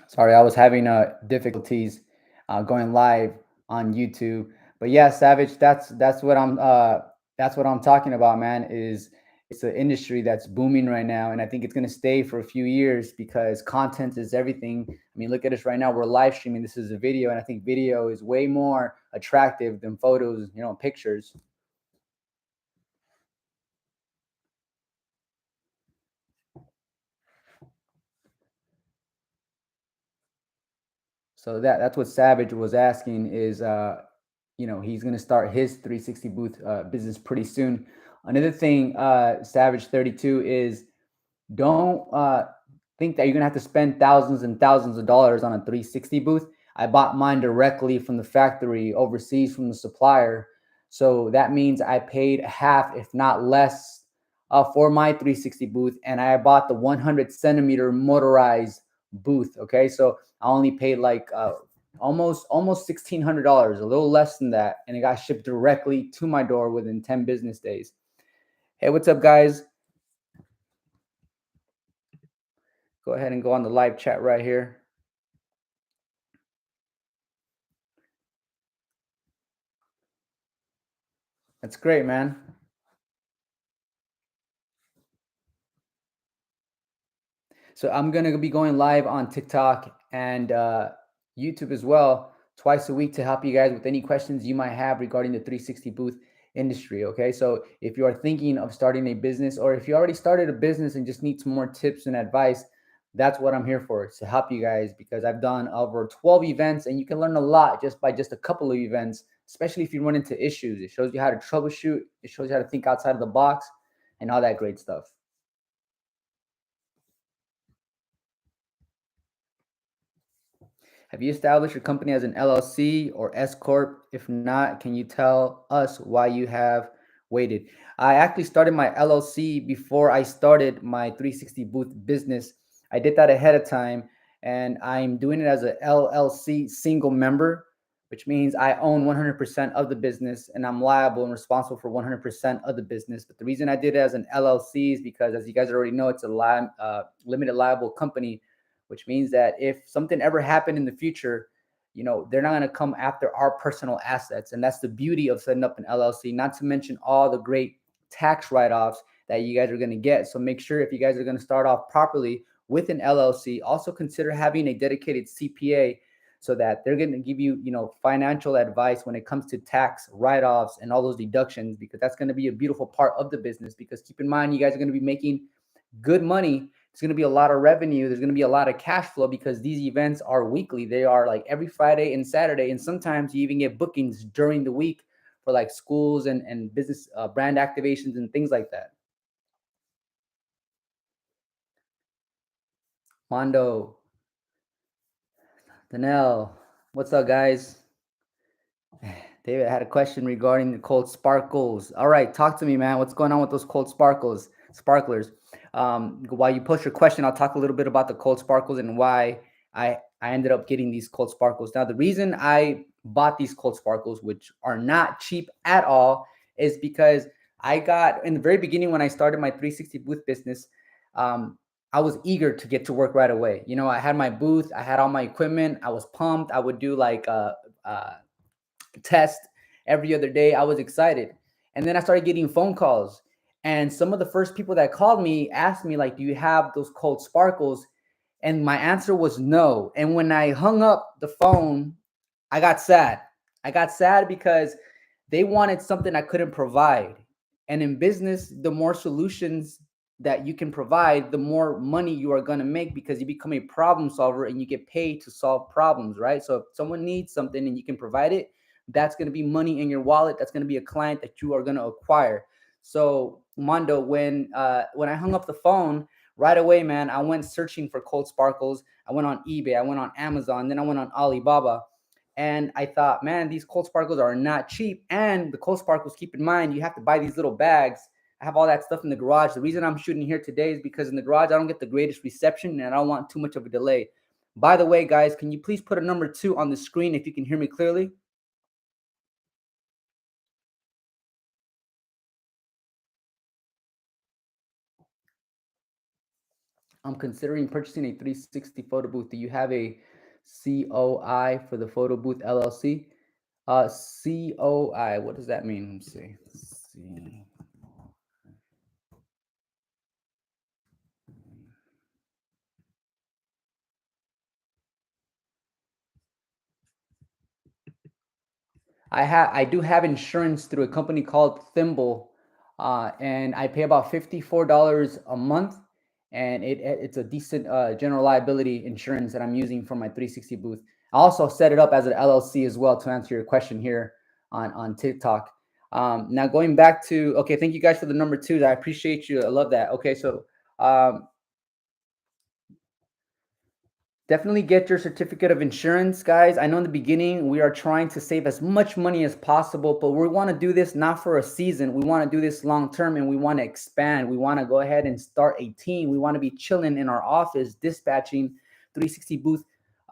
Sorry, I was having difficulties going live on YouTube. But yeah, Savage, that's what I'm talking about, man. Is it's an industry that's booming right now, and I think it's gonna stay for a few years because content is everything. I mean, look at us right now. We're live streaming. This is a video, and I think video is way more attractive than photos, pictures. So that's what Savage was asking is he's going to start his 360 booth business pretty soon. Another thing, Savage 32 is don't think that you're going to have to spend thousands and thousands of dollars on a 360 booth. I bought mine directly from the factory overseas from the supplier. So that means I paid half, if not less, for my 360 booth. And I bought the 100 centimeter motorized booth. Okay. So I only paid like almost $1,600, a little less than that. And it got shipped directly to my door within 10 business days. Hey, what's up, guys? Go ahead and go on the live chat right here. That's great, man. So I'm going to be going live on TikTok and YouTube as well twice a week to help you guys with any questions you might have regarding the 360 booth industry. Okay. So if you are thinking of starting a business, or if you already started a business and just need some more tips and advice, that's what I'm here for, to help you guys, because I've done over 12 events and you can learn a lot just by just a couple of events, especially if you run into issues. It shows you how to troubleshoot, it shows you how to think outside of the box and all that great stuff. Have you established your company as an LLC or S Corp? If not, can you tell us why you have waited? I actually started my LLC before I started my 360 booth business. I did that ahead of time, and I'm doing it as a LLC single member, which means I own 100% of the business and I'm liable and responsible for 100% of the business. But the reason I did it as an LLC is because, as you guys already know, it's a limited liable company, which means that if something ever happened in the future, they're not going to come after our personal assets. And that's the beauty of setting up an LLC, not to mention all the great tax write-offs that you guys are going to get. So make sure, if you guys are going to start off properly with an LLC, also consider having a dedicated CPA so that they're going to give you, financial advice when it comes to tax write-offs and all those deductions, because that's going to be a beautiful part of the business. Because keep in mind, you guys are going to be making good money. There's going to be a lot of revenue. There's going to be a lot of cash flow because these events are weekly. They are like every Friday and Saturday. And sometimes you even get bookings during the week for like schools and business brand activations and things like that. Mondo, Danelle, what's up, guys? David had a question regarding the cold sparkles. All right, talk to me, man. What's going on with those cold sparklers? While you post your question, I'll talk a little bit about the cold sparkles and why I ended up getting these cold sparkles. Now, the reason I bought these cold sparkles, which are not cheap at all, is because I got, in the very beginning when I started my 360 booth business, I was eager to get to work right away. I had my booth, I had all my equipment, I was pumped. I would do like test every other day. I was excited. And then I started getting phone calls. And some of the first people that called me asked me, like, do you have those cold sparkles? And my answer was no. And when I hung up the phone, I got sad. I got sad because they wanted something I couldn't provide. And in business, the more solutions that you can provide, the more money you are going to make, because you become a problem solver and you get paid to solve problems, right? So if someone needs something and you can provide it, that's going to be money in your wallet. That's going to be a client that you are going to acquire. So Mondo, when I hung up the phone, right away, man, I went searching for cold sparkles. I went on eBay, I went on Amazon, then I went on Alibaba. And I thought, man, these cold sparkles are not cheap. And the cold sparkles, keep in mind, you have to buy these little bags. I have all that stuff in the garage. The reason I'm shooting here today is because in the garage, I don't get the greatest reception and I don't want too much of a delay. By the way, guys, can you please put a number 2 on the screen if you can hear me clearly? I'm considering purchasing a 360 photo booth. Do you have a COI for the photo booth LLC? COI, what does that mean? Let me see. I do have insurance through a company called Thimble, and I pay about $54 a month, and it's a decent general liability insurance that I'm using for my 360 booth. I also set it up as an LLC as well to answer your question here on TikTok. Now going back to, okay, thank you guys for the number two. I appreciate you. I love that. Okay, so definitely get your certificate of insurance, guys. I know in the beginning we are trying to save as much money as possible, but we want to do this not for a season. We want to do this long term, and we want to expand. We want to go ahead and start a team. We want to be chilling in our office, dispatching 360 booth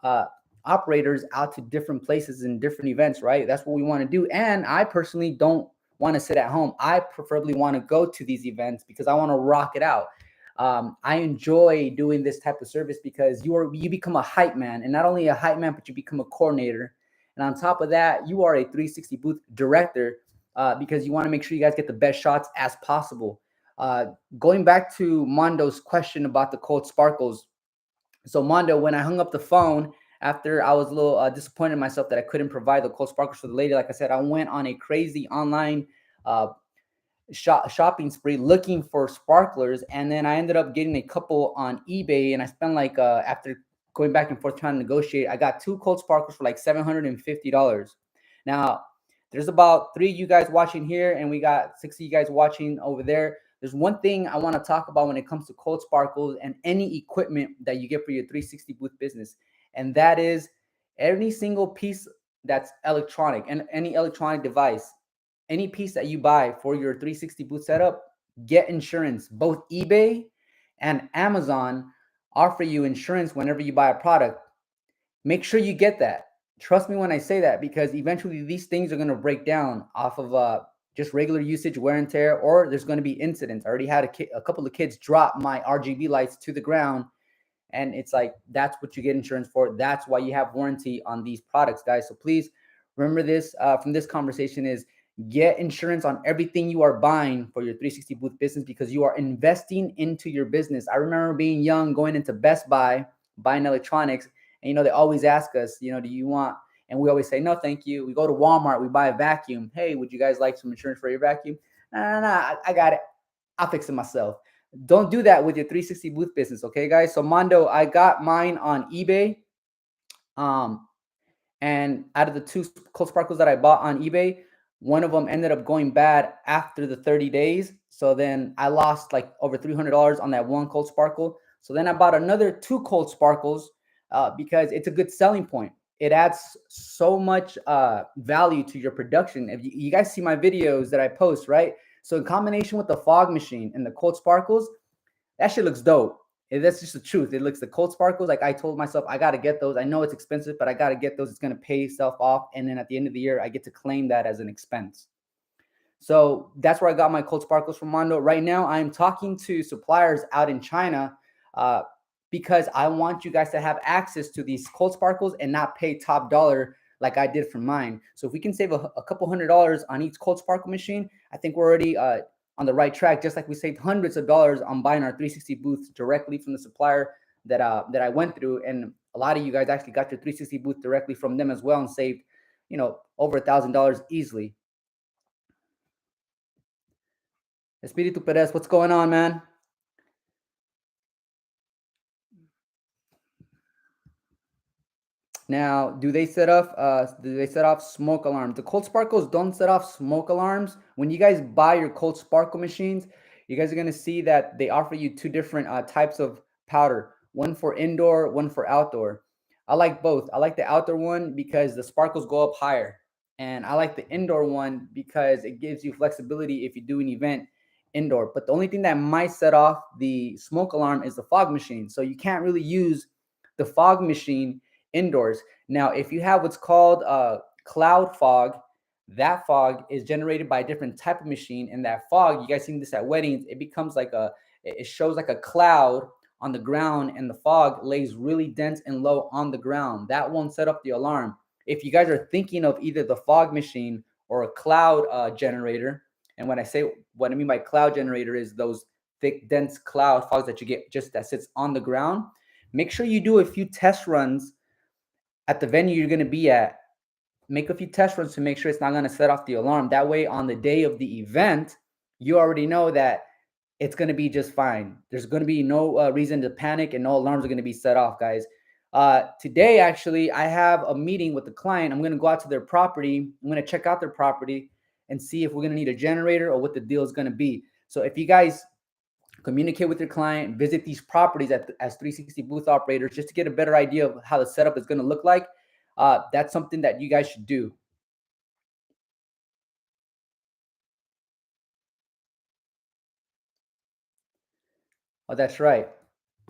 uh, operators out to different places and different events, right? That's what we want to do. And I personally don't want to sit at home. I preferably want to go to these events because I want to rock it out. I enjoy doing this type of service because you become a hype man, and not only a hype man, but you become a coordinator. And on top of that, you are a 360 booth director because you want to make sure you guys get the best shots as possible. Going back to Mondo's question about the cold sparkles. So Mondo, when I hung up the phone after I was a little disappointed in myself that I couldn't provide the cold sparkles for the lady, like I said, I went on a crazy online uh, shopping spree looking for sparklers, and then I ended up getting a couple on eBay, and I spent like after going back and forth trying to negotiate, I got two cold sparklers for like $750. Now there's about three of you guys watching here, and we got 60 you guys watching over there. There's one thing I want to talk about when it comes to cold sparkles and any equipment that you get for your 360 booth business, and that is any single piece that's electronic and any electronic device, any piece that you buy for your 360 booth setup, get insurance. Both eBay and Amazon offer you insurance whenever you buy a product. Make sure you get that. Trust me when I say that, because eventually these things are going to break down off of just regular usage, wear and tear, or there's going to be incidents. I already had a couple of kids drop my RGB lights to the ground, and it's like, that's what you get insurance for. That's why you have warranty on these products, guys. So please remember this from this conversation is get insurance on everything you are buying for your 360 booth business, because you are investing into your business. I remember being young, going into Best Buy, buying electronics, and they always ask us, do you want, and we always say no thank you. We go to Walmart, we buy a vacuum. Hey, would you guys like some insurance for your vacuum? No, I got it, I'll fix it myself. Don't do that with your 360 booth business, okay, guys? So Mondo, I got mine on eBay. And out of the two cold sparkles that I bought on eBay, one of them ended up going bad after the 30 days. So then I lost like over $300 on that one cold sparkle. So then I bought another two cold sparkles because it's a good selling point. It adds so much value to your production. If you guys see my videos that I post, right? So in combination with the fog machine and the cold sparkles, that shit looks dope. And that's just the truth. It looks, the cold sparkles, like I told myself, I got to get those. I know it's expensive, but I got to get those. It's going to pay itself off. And then at the end of the year, I get to claim that as an expense. So that's where I got my cold sparkles from, Mondo. Right now, I'm talking to suppliers out in China because I want you guys to have access to these cold sparkles and not pay top dollar like I did for mine. So if we can save a couple $100 on each cold sparkle machine, I think we're already on the right track. Just like we saved hundreds of dollars on buying our 360 booths directly from the supplier that I went through, and a lot of you guys actually got your 360 booth directly from them as well and saved, over $1,000 easily. Espiritu Perez, what's going on, man? Now, do they set off smoke alarms? The cold sparkles don't set off smoke alarms. When you guys buy your cold sparkle machines, you guys are going to see that they offer you two different types of powder, one for indoor, one for outdoor. I like both. I like the outdoor one because the sparkles go up higher. And I like the indoor one because it gives you flexibility if you do an event indoor. But the only thing that might set off the smoke alarm is the fog machine. So you can't really use the fog machine indoors. Now, if you have what's called cloud fog, that fog is generated by a different type of machine. And that fog, you guys seen this at weddings, it becomes like it shows like a cloud on the ground and the fog lays really dense and low on the ground. That won't set up the alarm. If you guys are thinking of either the fog machine or a cloud generator, and when I say what I mean by cloud generator is those thick, dense cloud fogs that you get just that sits on the ground, make sure you do a few test runs at the venue you're going to be at. Make a few test runs to make sure it's not going to set off the alarm. That way, on the day of the event, you already know that it's going to be just fine. There's going to be no reason to panic and no alarms are going to be set off, guys. Today, actually, I have a meeting with the client. I'm going to go out to their property. I'm going to check out their property and see if we're going to need a generator or what the deal is going to be. So if you guys communicate with your client, visit these properties as 360 booth operators just to get a better idea of how the setup is going to look like, that's something that you guys should do. Oh, that's right.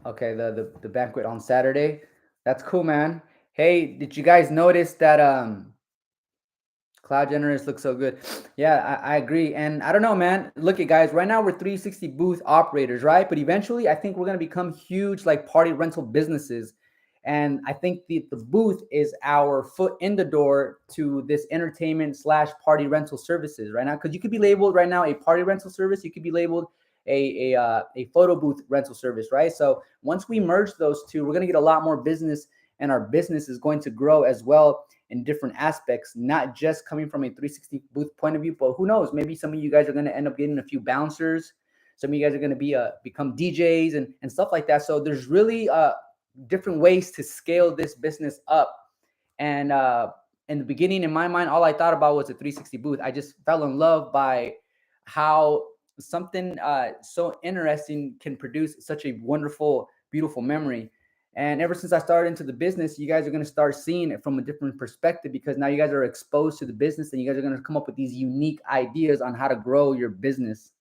Okay, the banquet on Saturday. That's cool, man. Hey, did you guys notice that cloud generators look so good? Yeah, I agree. And I don't know, man. Look at guys, right now we're 360 booth operators, right? But eventually I think we're gonna become huge like party rental businesses. And I think the booth is our foot in the door to this entertainment slash party rental services right now. Because you could be labeled right now a party rental service, you could be labeled a photo booth rental service, right? So once we merge those two, we're gonna get a lot more business, and our business is going to grow as well in different aspects, not just coming from a 360 booth point of view, but who knows? Maybe some of you guys are going to end up getting a few bouncers. Some of you guys are going to be become DJs and stuff like that. So there's really different ways to scale this business up. And in the beginning, in my mind, all I thought about was a 360 booth. I just fell in love by how something so interesting can produce such a wonderful, beautiful memory. And ever since I started into the business, you guys are going to start seeing it from a different perspective because now you guys are exposed to the business and you guys are going to come up with these unique ideas on how to grow your business.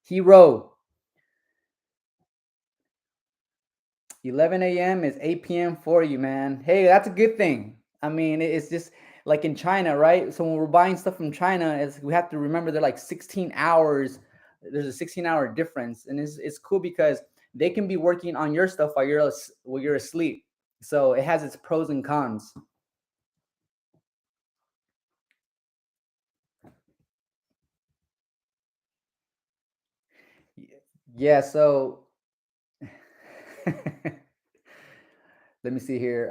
Hero, 11 a.m. is 8 p.m. for you, man. Hey, that's a good thing. I mean, it's just like in China, right? So when we're buying stuff from China, we have to remember they're like 16 hours. There's a 16-hour difference. And it's cool because they can be working on your stuff while you're asleep. So it has its pros and cons. Yeah, so let me see here.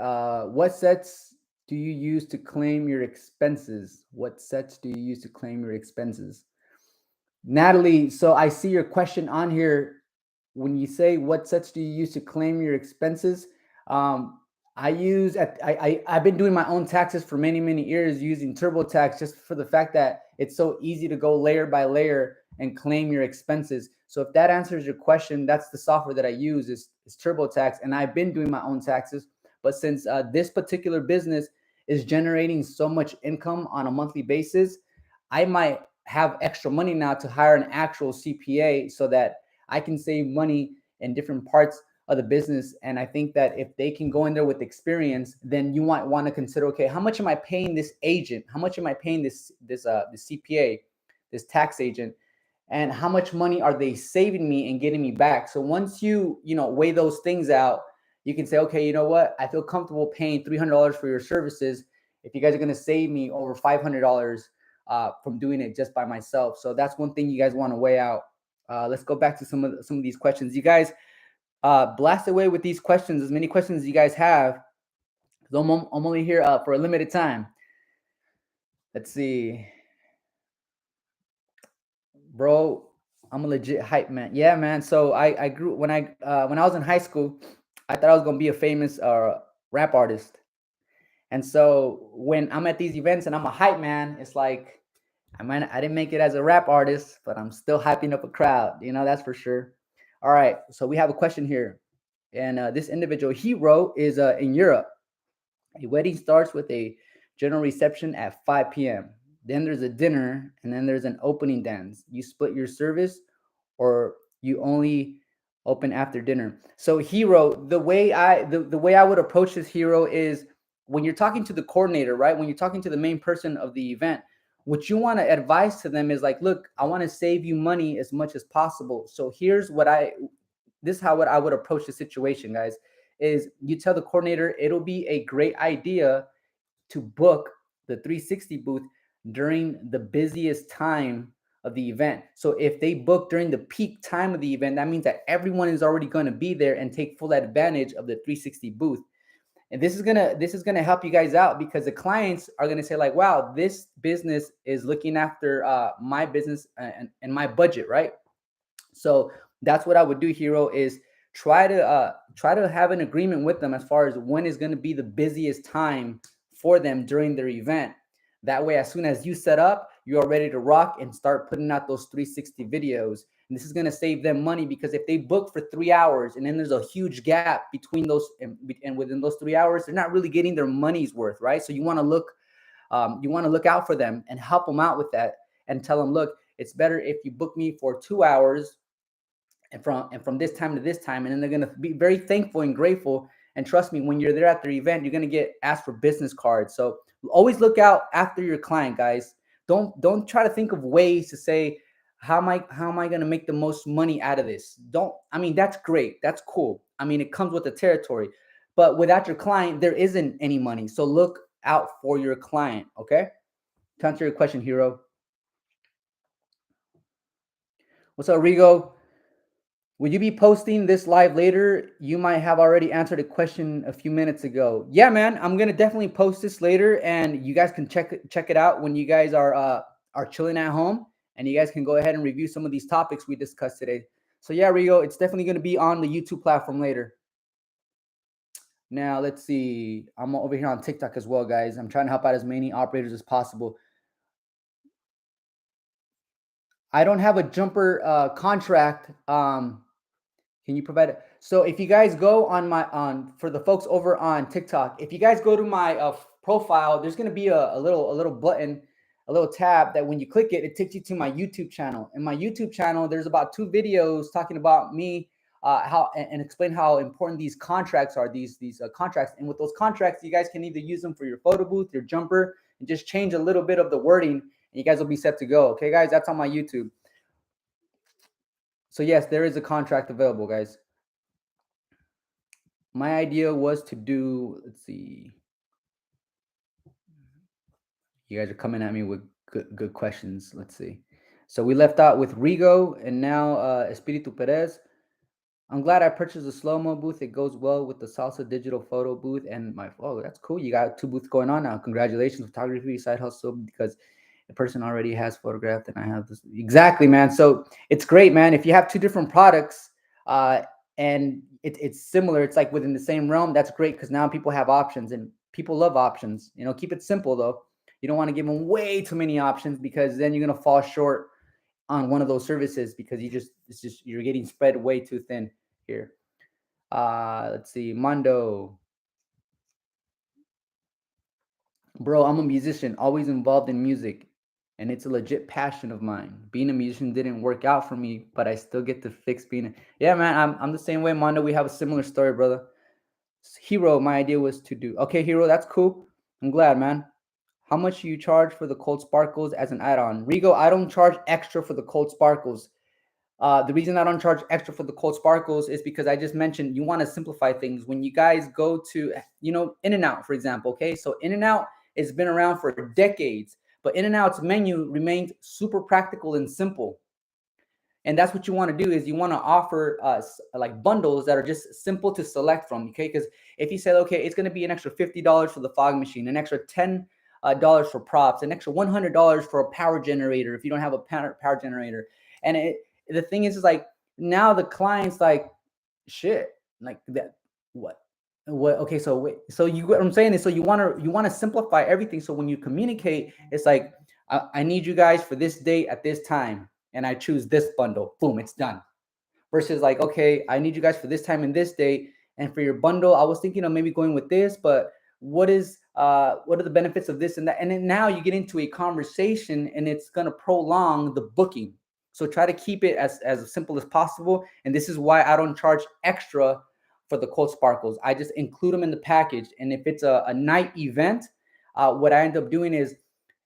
What sets do you use to claim your expenses? What sets do you use to claim your expenses? Natalie, so I see your question on here. When you say what sets do you use to claim your expenses? I use I've been doing my own taxes for many years using TurboTax just for the fact that it's so easy to go layer by layer and claim your expenses. So if that answers your question, that's the software that I use is TurboTax, and I've been doing my own taxes. But since this particular business is generating so much income on a monthly basis, I might have extra money now to hire an actual CPA so that I can save money in different parts of the business. And I think that if they can go in there with experience, then you might want to consider, okay, how much am I paying this agent? How much am I paying this CPA, this tax agent? And how much money are they saving me and getting me back? So once you know, weigh those things out, you can say, okay, you know what? I feel comfortable paying $300 for your services if you guys are going to save me over $500 from doing it just by myself. So that's one thing you guys want to weigh out. Let's go back to some of these questions. You guys blast away with these questions, as many questions as you guys have. I'm only here for a limited time. Let's see. Bro, I'm a legit hype man. Yeah, man. So I grew when I was in high school, I thought I was gonna be a famous rap artist. And so when I'm at these events and I'm a hype man, it's like I didn't make it as a rap artist, but I'm still hyping up a crowd. You know, that's for sure. All right, so we have a question here, and this individual hero is in Europe. A wedding starts with a general reception at 5 p.m. Then there's a dinner, and then there's an opening dance. You split your service, or you only open after dinner. So, hero, the way I would approach this, hero, is when you're talking to the coordinator, right? When you're talking to the main person of the event, what you want to advise to them is like, look, I want to save you money as much as possible. So here's what this is how what I would approach the situation, guys. Is you tell the coordinator it'll be a great idea to book the 360 booth during the busiest time of the event. So if they book during the peak time of the event, that means that everyone is already going to be there and take full advantage of the 360 booth. And this is gonna help you guys out because the clients are gonna say like, wow, this business is looking after my business and my budget, right? So that's what I would do, Hero, is try to have an agreement with them as far as when is going to be the busiest time for them during their event. That way, as soon as you set up, you are ready to rock and start putting out those 360 videos. And this is going to save them money because if they book for 3 hours and then there's a huge gap between those and within those 3 hours, they're not really getting their money's worth, right? So you want to look out for them and help them out with that and tell them, look, it's better if you book me for 2 hours and from this time to this time, and then they're gonna be very thankful and grateful. And trust me, when you're there at the event, you're gonna get asked for business cards. So always look out after your client, guys. Don't try to think of ways to say how am I gonna make the most money out of this. Don't I mean that's great, that's cool. I mean it comes with the territory, but without your client, there isn't any money. So look out for your client. Okay. To answer your question, Hero. What's up, Rigo? Will you be posting this live later? You might have already answered a question a few minutes ago. Yeah, man, I'm gonna definitely post this later, and you guys can check it out when you guys are chilling at home, and you guys can go ahead and review some of these topics we discussed today. So yeah, Rigo, it's definitely gonna be on the YouTube platform later. Now let's see. I'm over here on TikTok as well, guys. I'm trying to help out as many operators as possible. I don't have a jumper contract. Can you provide it? So if you guys go on for the folks over on TikTok, if you guys go to my profile, there's going to be a little button, a little tab that when you click it, it takes you to my YouTube channel. In my YouTube channel, there's about 2 videos talking about me, how and explain how important these contracts are. These contracts, and with those contracts, you guys can either use them for your photo booth, your jumper, and just change a little bit of the wording, and you guys will be set to go. Okay, guys, that's on my YouTube. So yes, there is a contract available, guys. My idea was to do, let's see. You guys are coming at me with good questions. Let's see. So we left out with Rigo and now Espiritu Perez. I'm glad I purchased a slow-mo booth. It goes well with the salsa digital photo booth and my, oh, that's cool. You got 2 booths going on now. Congratulations, photography side hustle, because the person already has photographed and I have this. Exactly, man. So it's great, man. If you have 2 different products and it's similar, it's like within the same realm, that's great because now people have options and people love options. Keep it simple though. You don't want to give them way too many options because then you're going to fall short on one of those services because you're getting spread way too thin here. Let's see. Mondo. Bro, I'm a musician, always involved in music, and it's a legit passion of mine. Being a musician didn't work out for me, but I still get to fix being a. Yeah, man, I'm the same way, Mondo. We have a similar story, brother. Hero, my idea was to do. Okay, Hero, that's cool. I'm glad, man. How much do you charge for the cold sparkles as an add-on? Rigo, I don't charge extra for the cold sparkles. The reason I don't charge extra for the cold sparkles is because I just mentioned you want to simplify things. When you guys go to, In-N-Out, for example, okay? So In-N-Out has been around for decades, but In-N-Out's menu remained super practical and simple. And that's what you want to do is you want to offer like bundles that are just simple to select from, okay? Because if you say, okay, it's going to be an extra $50 for the fog machine, an extra $10 for props, an extra $100 for a power generator if you don't have a power generator. And the thing is like now the client's like, shit, like that, what? Okay, so wait, so what I'm saying is, so you want to simplify everything. So when you communicate, it's like, I need you guys for this date at this time, and I choose this bundle. Boom, it's done. Versus like, okay, I need you guys for this time and this date, and for your bundle, I was thinking of maybe going with this, but what are the benefits of this and that? And then now you get into a conversation, and it's gonna prolong the booking. So try to keep it as simple as possible. And this is why I don't charge extra for the cold sparkles. I just include them in the package. And if it's a night event, what I end up doing is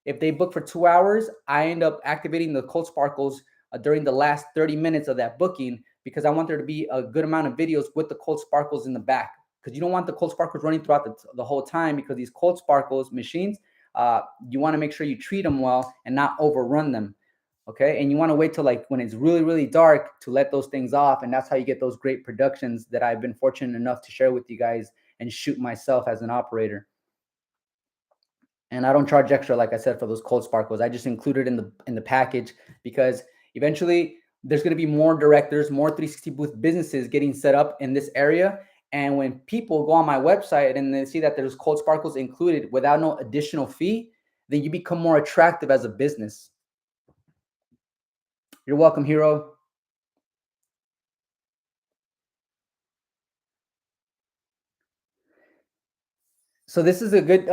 if they book for 2 hours, I end up activating the cold sparkles during the last 30 minutes of that booking. because I want there to be a good amount of videos with the cold sparkles in the back, because you don't want the cold sparkles running throughout the whole time, because these cold sparkles machines, you want to make sure you treat them well and not overrun them. Okay, and you want to wait till like when it's really, really dark to let those things off, and that's how you get those great productions that I've been fortunate enough to share with you guys and shoot myself as an operator. And I don't charge extra, like I said, for those cold sparkles. I just include it in the package, because eventually there's going to be more directors, more 360 booth businesses getting set up in this area. And when people go on my website and they see that there's cold sparkles included without no additional fee, then you become more attractive as a business. You're welcome, Hero. So this is a good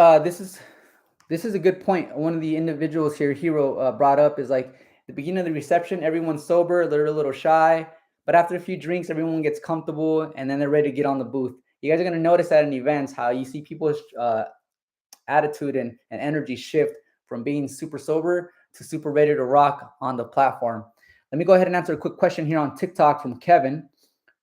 this is a good point. One of the individuals here, Hero, brought up is like the beginning of the reception, everyone's sober, they're a little shy, but after a few drinks, everyone gets comfortable, and then they're ready to get on the booth. You guys are gonna notice at an events how you see people's attitude and energy shift from being super sober to super ready to rock on the platform. Let me go ahead and answer a quick question here on TikTok from Kevin.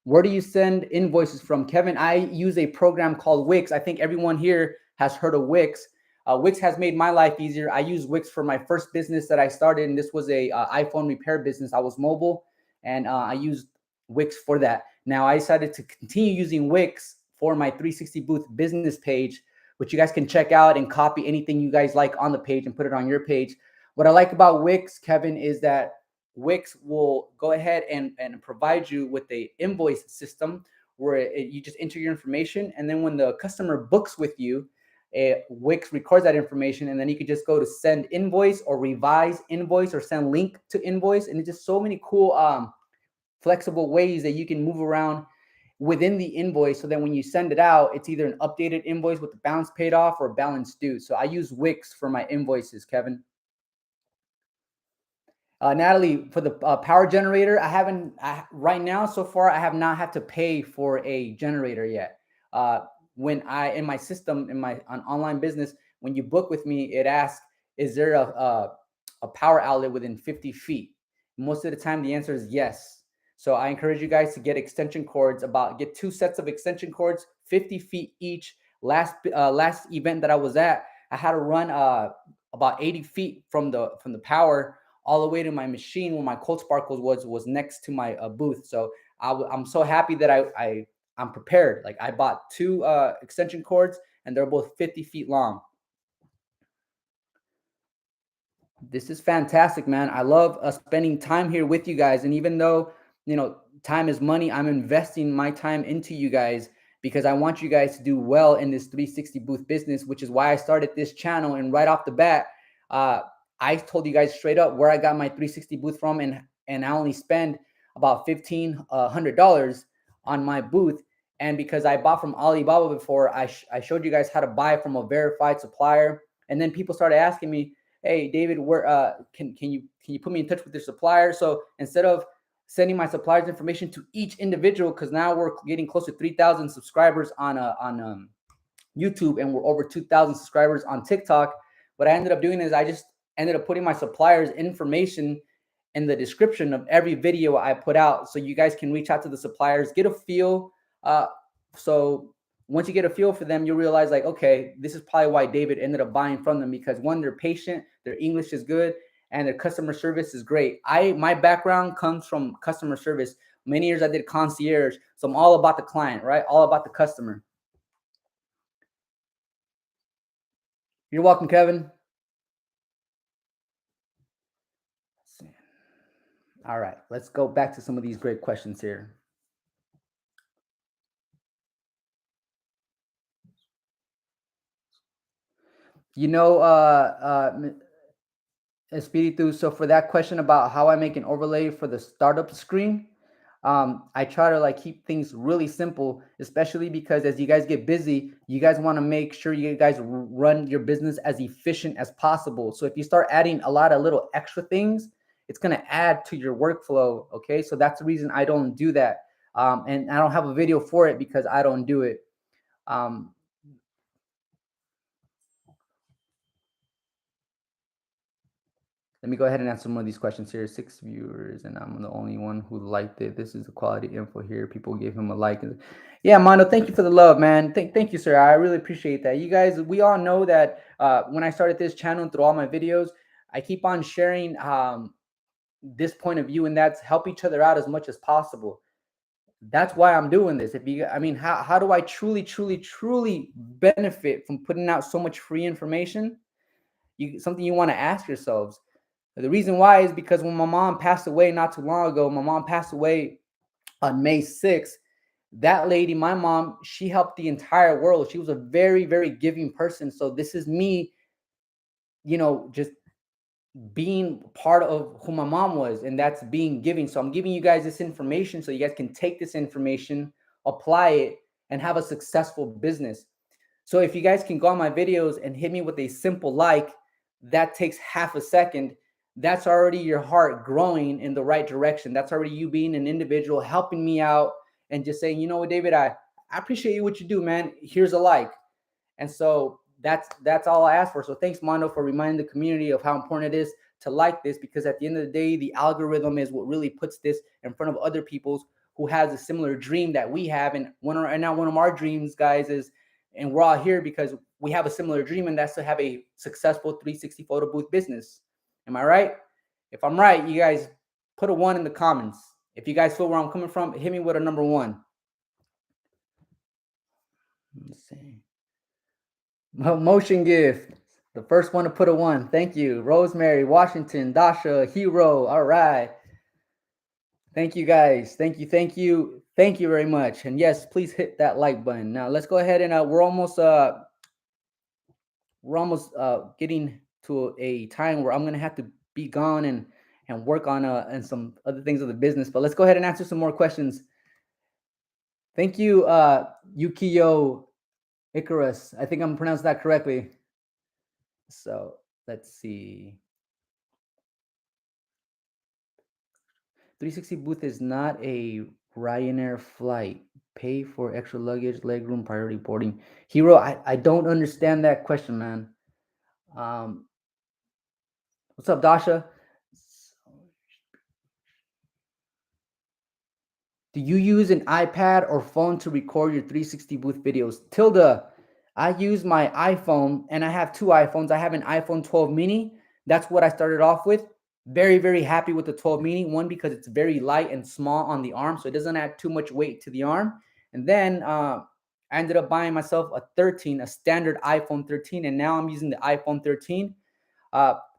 Where do you send invoices from? Kevin, I use a program called Wix. I think everyone here has heard of Wix. Wix has made my life easier. I use Wix for my first business that I started, and this was a iPhone repair business. I was mobile, and I used Wix for that. Now I decided to continue using Wix for my 360 booth business page, which you guys can check out and copy anything you guys like on the page and put it on your page. What I like about Wix, Kevin, is that Wix will go ahead and provide you with a invoice system where you just enter your information, and then when the customer books with you, Wix records that information, and then you could just go to send invoice or revise invoice or send link to invoice, and it's just so many cool flexible ways that you can move around within the invoice, so that when you send it out, it's either an updated invoice with the balance paid off or balance due. So I use Wix for my invoices, Kevin. Natalie, for the power generator, right now so far, I have not had to pay for a generator yet. When I in my system in my online business, when you book with me, it asks, is there a power outlet within 50 feet? Most of the time, the answer is yes. So I encourage you guys to get extension cords. Get 2 sets of extension cords, 50 feet each. Last event that I was at, I had to run about 80 feet from the power all the way to my machine where my cold sparkles was next to my booth. So I'm so happy that I'm prepared. Like I bought 2 extension cords, and they're both 50 feet long. This is fantastic, man. I love spending time here with you guys. And even though, time is money, I'm investing my time into you guys because I want you guys to do well in this 360 booth business, which is why I started this channel. And right off the bat, I told you guys straight up where I got my 360 booth from, and I only spend about $1,500 on my booth. And because I bought from Alibaba before, I showed you guys how to buy from a verified supplier. And then people started asking me, hey, David, where can you put me in touch with your supplier? So instead of sending my supplier's information to each individual, because now we're getting close to 3,000 subscribers on YouTube, and we're over 2,000 subscribers on TikTok. What I ended up doing is I just ended up putting my supplier's information in the description of every video I put out, so you guys can reach out to the suppliers, get a feel. So once you get a feel for them, you'll realize like, okay, this is probably why David ended up buying from them, because one, they're patient, their English is good, and their customer service is great. My background comes from customer service. Many years I did concierge, so I'm all about the client, right? All about the customer. You're welcome, Kevin. All right, let's go back to some of these great questions here. Espiritu, so for that question about how I make an overlay for the startup screen, I try to like keep things really simple, especially because as you guys get busy, you guys want to make sure you guys run your business as efficient as possible. So if you start adding a lot of little extra things, it's going to add to your workflow. Okay, so that's the reason I don't do that. And I don't have a video for it because I don't do it. Let me go ahead and answer some of these questions here. 6 viewers, and I'm the only one who liked it. This is the quality info here. People gave him a like. Yeah, Mondo, thank you for the love, man. Thank you, sir. I really appreciate that. You guys, we all know that when I started this channel through all my videos, I keep on sharing this point of view, and that's help each other out as much as possible. That's why I'm doing this. If you, I mean, how do I truly benefit from putting out so much free information? Something you want to ask yourselves. The reason why is because when my mom passed away not too long ago, my mom passed away on May 6th. That lady, my mom, she helped the entire world. She was a very giving person. So this is me, just being part of who my mom was, and that's being giving. So I'm giving you guys this information so you guys can take this information, apply it, and have a successful business. So if you guys can go on my videos and hit me with a simple like, that takes half a second. That's already your heart growing in the right direction. That's already you being an individual, helping me out, and just saying, you know what, David, I appreciate you what you do, man. Here's a like. And so that's all I ask for. So thanks, Mondo, for reminding the community of how important it is to like this, because at the end of the day, the algorithm is what really puts this in front of other people's who has a similar dream that we have. And one of our dreams, guys, is, and we're all here because we have a similar dream, and that's to have a successful 360 photo booth business. Am I right? If I'm right, you guys put a 1 in the comments. If you guys feel where I'm coming from, hit me with a number 1. Let's see. Motion gift. The first one to put a 1. Thank you. Rosemary, Washington, Dasha, Hero. All right. Thank you, guys. Thank you very much. And yes, please hit that like button. Now let's go ahead and we're almost getting to a time where I'm gonna have to be gone and work on and some other things of the business. But let's go ahead and answer some more questions. Thank you, Yukiyo Icarus. I think I'm pronouncing that correctly. So let's see. 360 booth is not a Ryanair flight. Pay for extra luggage, legroom, priority boarding. Hero, I don't understand that question, man. What's up, Dasha? Do you use an iPad or phone to record your 360 booth videos? Tilda, I use my iPhone, and I have 2 iPhones. I have an iPhone 12 mini. That's what I started off with. Very happy with the 12 mini. One, because it's very light and small on the arm, so it doesn't add too much weight to the arm. And then I ended up buying myself a standard iPhone 13, and now I'm using the iPhone 13.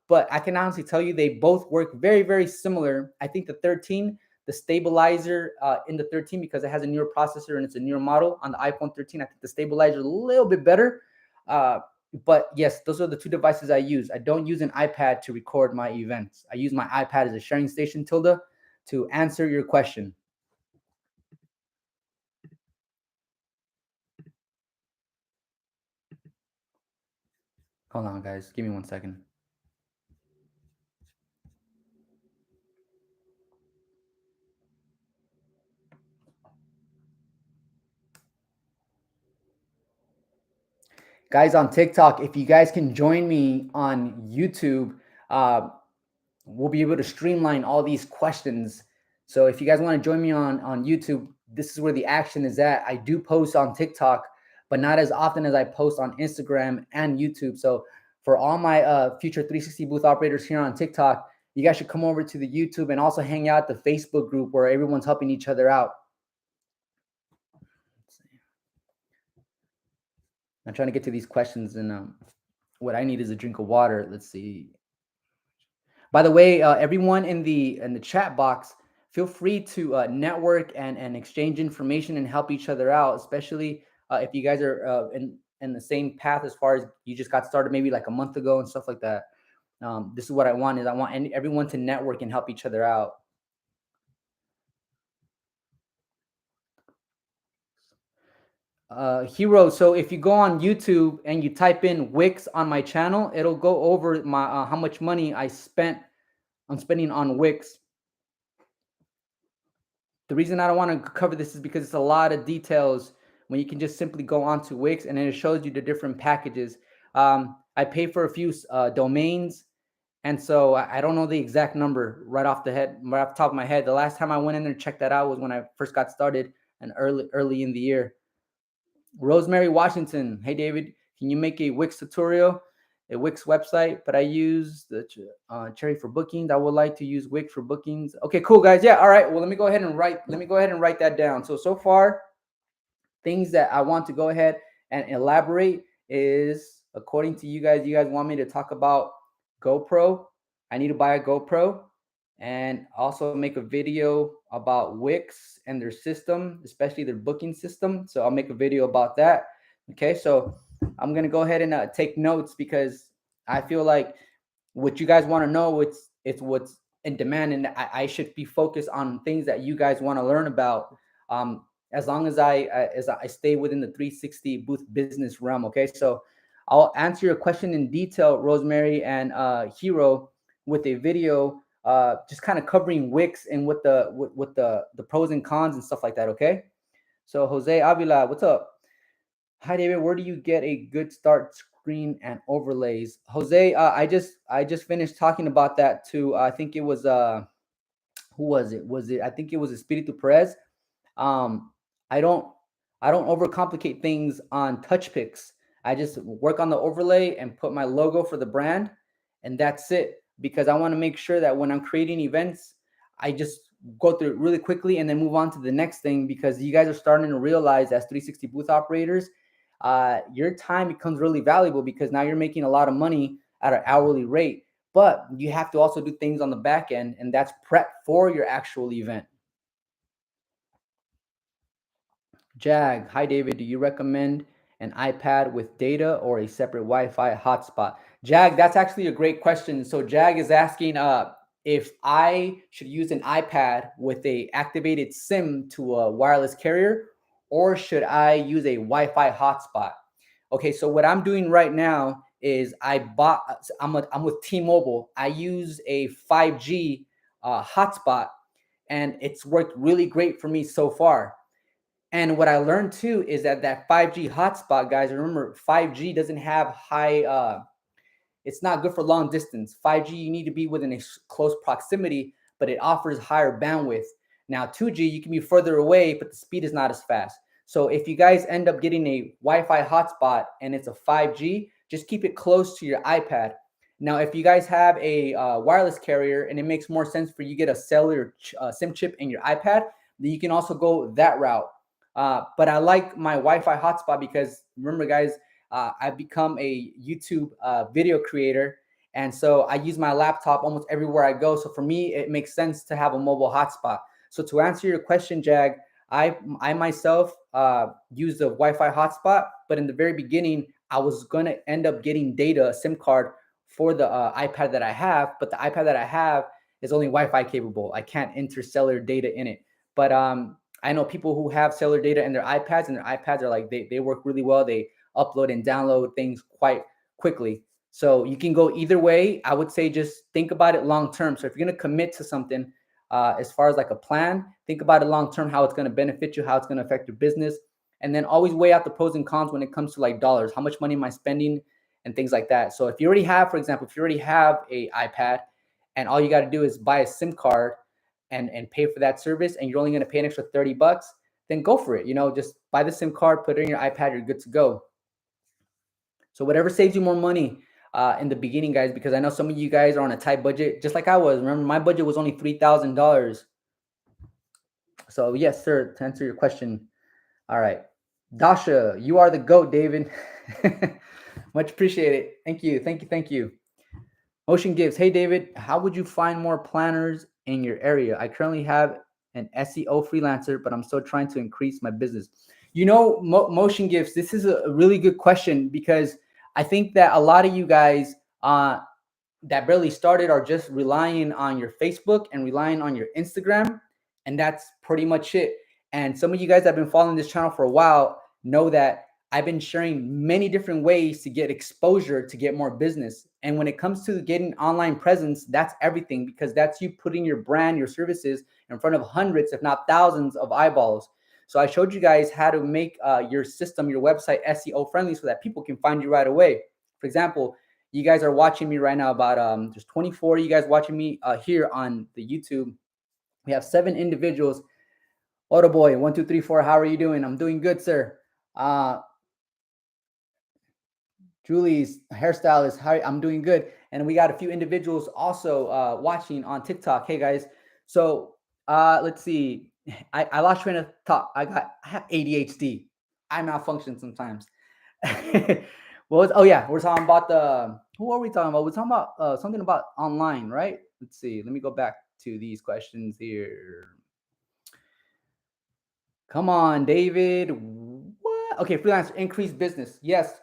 But I can honestly tell you they both work very similar. I think the 13, the stabilizer in the 13, because it has a newer processor and it's a newer model on the iPhone 13, I think the stabilizer is a little bit better. But yes, those are the 2 devices I use. I don't use an iPad to record my events. I use my iPad as a sharing station, Tilda, to answer your question. Hold on, guys. Give me 1 second. Guys on TikTok, if you guys can join me on YouTube, we'll be able to streamline all these questions. So if you guys want to join me on YouTube, this is where the action is at. I do post on TikTok, but not as often as I post on Instagram and YouTube. So for all my future 360 booth operators here on TikTok, you guys should come over to the YouTube and also hang out the Facebook group where everyone's helping each other out. I'm trying to get to these questions, and what I need is a drink of water. Let's see. By the way, everyone in the chat box, feel free to network and exchange information and help each other out, especially if you guys are in the same path as far as you just got started maybe like a month ago and stuff like that. This is what I want everyone to network and help each other out. Hero, so if you go on YouTube and you type in Wix on my channel, it'll go over my how much money I'm spending on Wix. The reason I don't want to cover this is because it's a lot of details when you can just simply go onto Wix and then it shows you the different packages. I pay for a few domains, And so I don't know the exact number right off the top of my head. The last time I went in there and checked that out was when I first got started and early in the year. Rosemary Washington. Hey, David, can you make a Wix tutorial, a Wix website? But I use the Cherry for bookings. I would like to use Wix for bookings. Okay, cool, guys. Yeah, all right. Well, let me go ahead and write that down. So far, things that I want to go ahead and elaborate is, according to you guys want me to talk about GoPro. I need to buy a GoPro and also make a video about Wix and their system, especially their booking system. So I'll make a video about that. Okay, so I'm gonna go ahead and take notes because I feel like what you guys want to know, it's what's in demand, and I should be focused on things that you guys want to learn about. As long as I stay within the 360 booth business realm. Okay, so I'll answer your question in detail, Rosemary and Hero, with a video, just kind of covering Wix and what the pros and cons and stuff like that. Okay, so Jose Avila, what's up? Hi David, where do you get a good start screen and overlays? Jose, I just finished talking about that to I think it was who was it? Was it I think it was Espiritu Perez. um, I don't I don't overcomplicate things on touch picks. I just work on the overlay and put my logo for the brand, and that's it. Because I want to make sure that when I'm creating events, I just go through it really quickly and then move on to the next thing. Because you guys are starting to realize, as 360 booth operators, your time becomes really valuable because now you're making a lot of money at an hourly rate. But you have to also do things on the back end, and that's prep for your actual event. Jag, hi David, do you recommend an iPad with data or a separate Wi-Fi hotspot? Jag, that's actually a great question. So Jag is asking if I should use an iPad with a activated SIM to a wireless carrier, or should I use a Wi-Fi hotspot? Okay, so what I'm doing right now is I'm with T-Mobile. I use a 5G hotspot, and it's worked really great for me so far. And what I learned too is that 5G hotspot, guys, remember 5G doesn't have high it's not good for long distance. 5G, you need to be within a close proximity, but it offers higher bandwidth. Now 2G, you can be further away, but the speed is not as fast. So if you guys end up getting a Wi-Fi hotspot and it's a 5G, just keep it close to your iPad. Now, if you guys have a wireless carrier and it makes more sense for you to get a cellular SIM chip in your iPad, then you can also go that route. But I like my Wi-Fi hotspot because remember, guys, I've become a YouTube video creator, and so I use my laptop almost everywhere I go. So for me, it makes sense to have a mobile hotspot. So to answer your question, Jag, I myself use the Wi-Fi hotspot, but in the very beginning, I was gonna end up getting data, a SIM card for the iPad that I have, but the iPad that I have is only Wi-Fi capable. I can't enter cellular data in it. But I know people who have cellular data in their iPads, and their iPads are like they work really well. They upload and download things quite quickly. So you can go either way. I would say just think about it long term. So if you're going to commit to something, as far as like a plan, think about it long term, how it's going to benefit you, how it's going to affect your business, and then always weigh out the pros and cons when it comes to like dollars. How much money am I spending and things like that. So if you already have, for example, if you already have a iPad and all you got to do is buy a SIM card and pay for that service, and you're only going to pay an extra $30, then go for it. Just buy the SIM card, put it in your iPad, you're good to go. So whatever saves you more money in the beginning, guys, because I know some of you guys are on a tight budget, just like I was. Remember, my budget was only $3,000. So yes, sir, to answer your question. All right. Dasha, you are the GOAT, David. Much appreciated. Thank you. Thank you. Thank you. Motion Gives. Hey, David, how would you find more planners in your area? I currently have an SEO freelancer, but I'm still trying to increase my business. Motion Gives, this is a really good question because I think that a lot of you guys that barely started are just relying on your Facebook and relying on your Instagram, and that's pretty much it. And some of you guys that have been following this channel for a while know that I've been sharing many different ways to get exposure to get more business. And when it comes to getting online presence, that's everything, because that's you putting your brand, your services in front of hundreds, if not thousands of eyeballs. So I showed you guys how to make your system, your website SEO friendly so that people can find you right away. For example, You guys are watching me right now. About there's 24 you guys watching me here on the YouTube. We have 7 individuals. Oh boy, 1, 2, 3, 4. How are you doing? I'm doing good, sir. Julie's hairstylist. Hi, I'm doing good. And we got a few individuals also watching on TikTok. Hey guys. So let's see. I lost train of thought. I have ADHD. I malfunction sometimes. Oh yeah, we're talking about who are we talking about? We're talking about something about online, right? Let's see. Let me go back to these questions here. Come on, David. What? Okay, freelancer, increased business. Yes.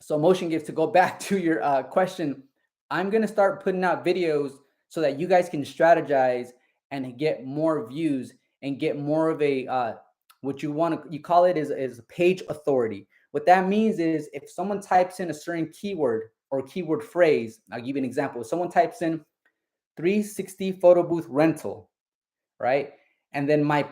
So motion gives, to go back to your question, I'm going to start putting out videos so that you guys can strategize and get more views and get more of a what you want to, you call it is page authority. What that means is if someone types in a certain keyword or keyword phrase, I'll give you an example. If someone types in 360 photo booth rental, right? And then my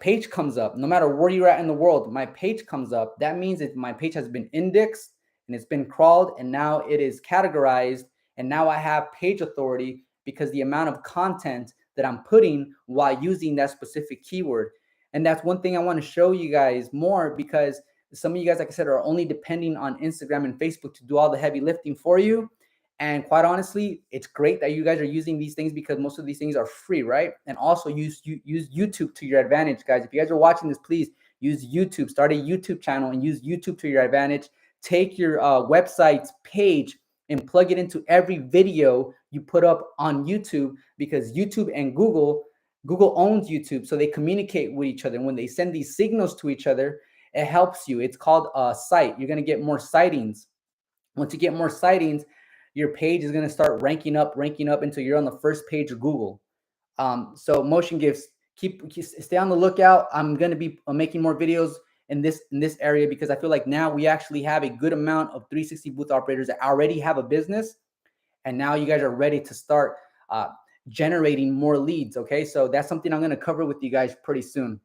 page comes up. No matter where you're at in the world, my page comes up. That means that my page has been indexed and it's been crawled, and now it is categorized, and now I have page authority because the amount of content that I'm putting while using that specific keyword. And that's one thing I want to show you guys more, because some of you guys, like I said, are only depending on Instagram and Facebook to do all the heavy lifting for you. And quite honestly, it's great that you guys are using these things because most of these things are free, right? And also use YouTube to your advantage, guys. If you guys are watching this, please use YouTube. Start a YouTube channel and use YouTube to your advantage. Take your website's page and plug it into every video you put up on YouTube, because YouTube and Google owns YouTube, so they communicate with each other. And when they send these signals to each other, it helps you. It's called a site. You're going to get more sightings. Once you get more sightings, your page is going to start ranking up until you're on the first page of Google. So motion gifts, stay on the lookout. I'm going to be making more videos in this area, because I feel like now we actually have a good amount of 360 booth operators that already have a business, and now you guys are ready to start generating more leads. Okay, so that's something I'm going to cover with you guys pretty soon.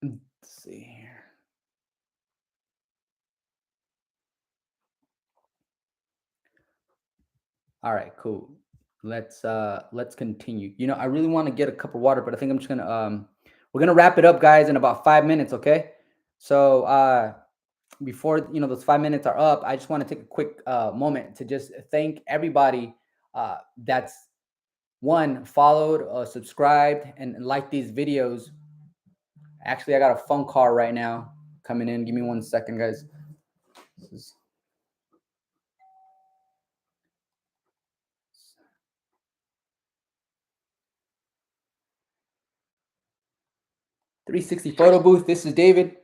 Let's see here. All right, cool. Let's continue. You know, I really want to get a cup of water, but I think I'm just gonna we're gonna wrap it up, guys, in about 5 minutes, okay? So before those 5 minutes are up, I just want to take a quick moment to just thank everybody that's followed, subscribed, and liked these videos. Actually, I got a phone call right now coming in. Give me 1 second, guys. This is 360 photo booth. This is David.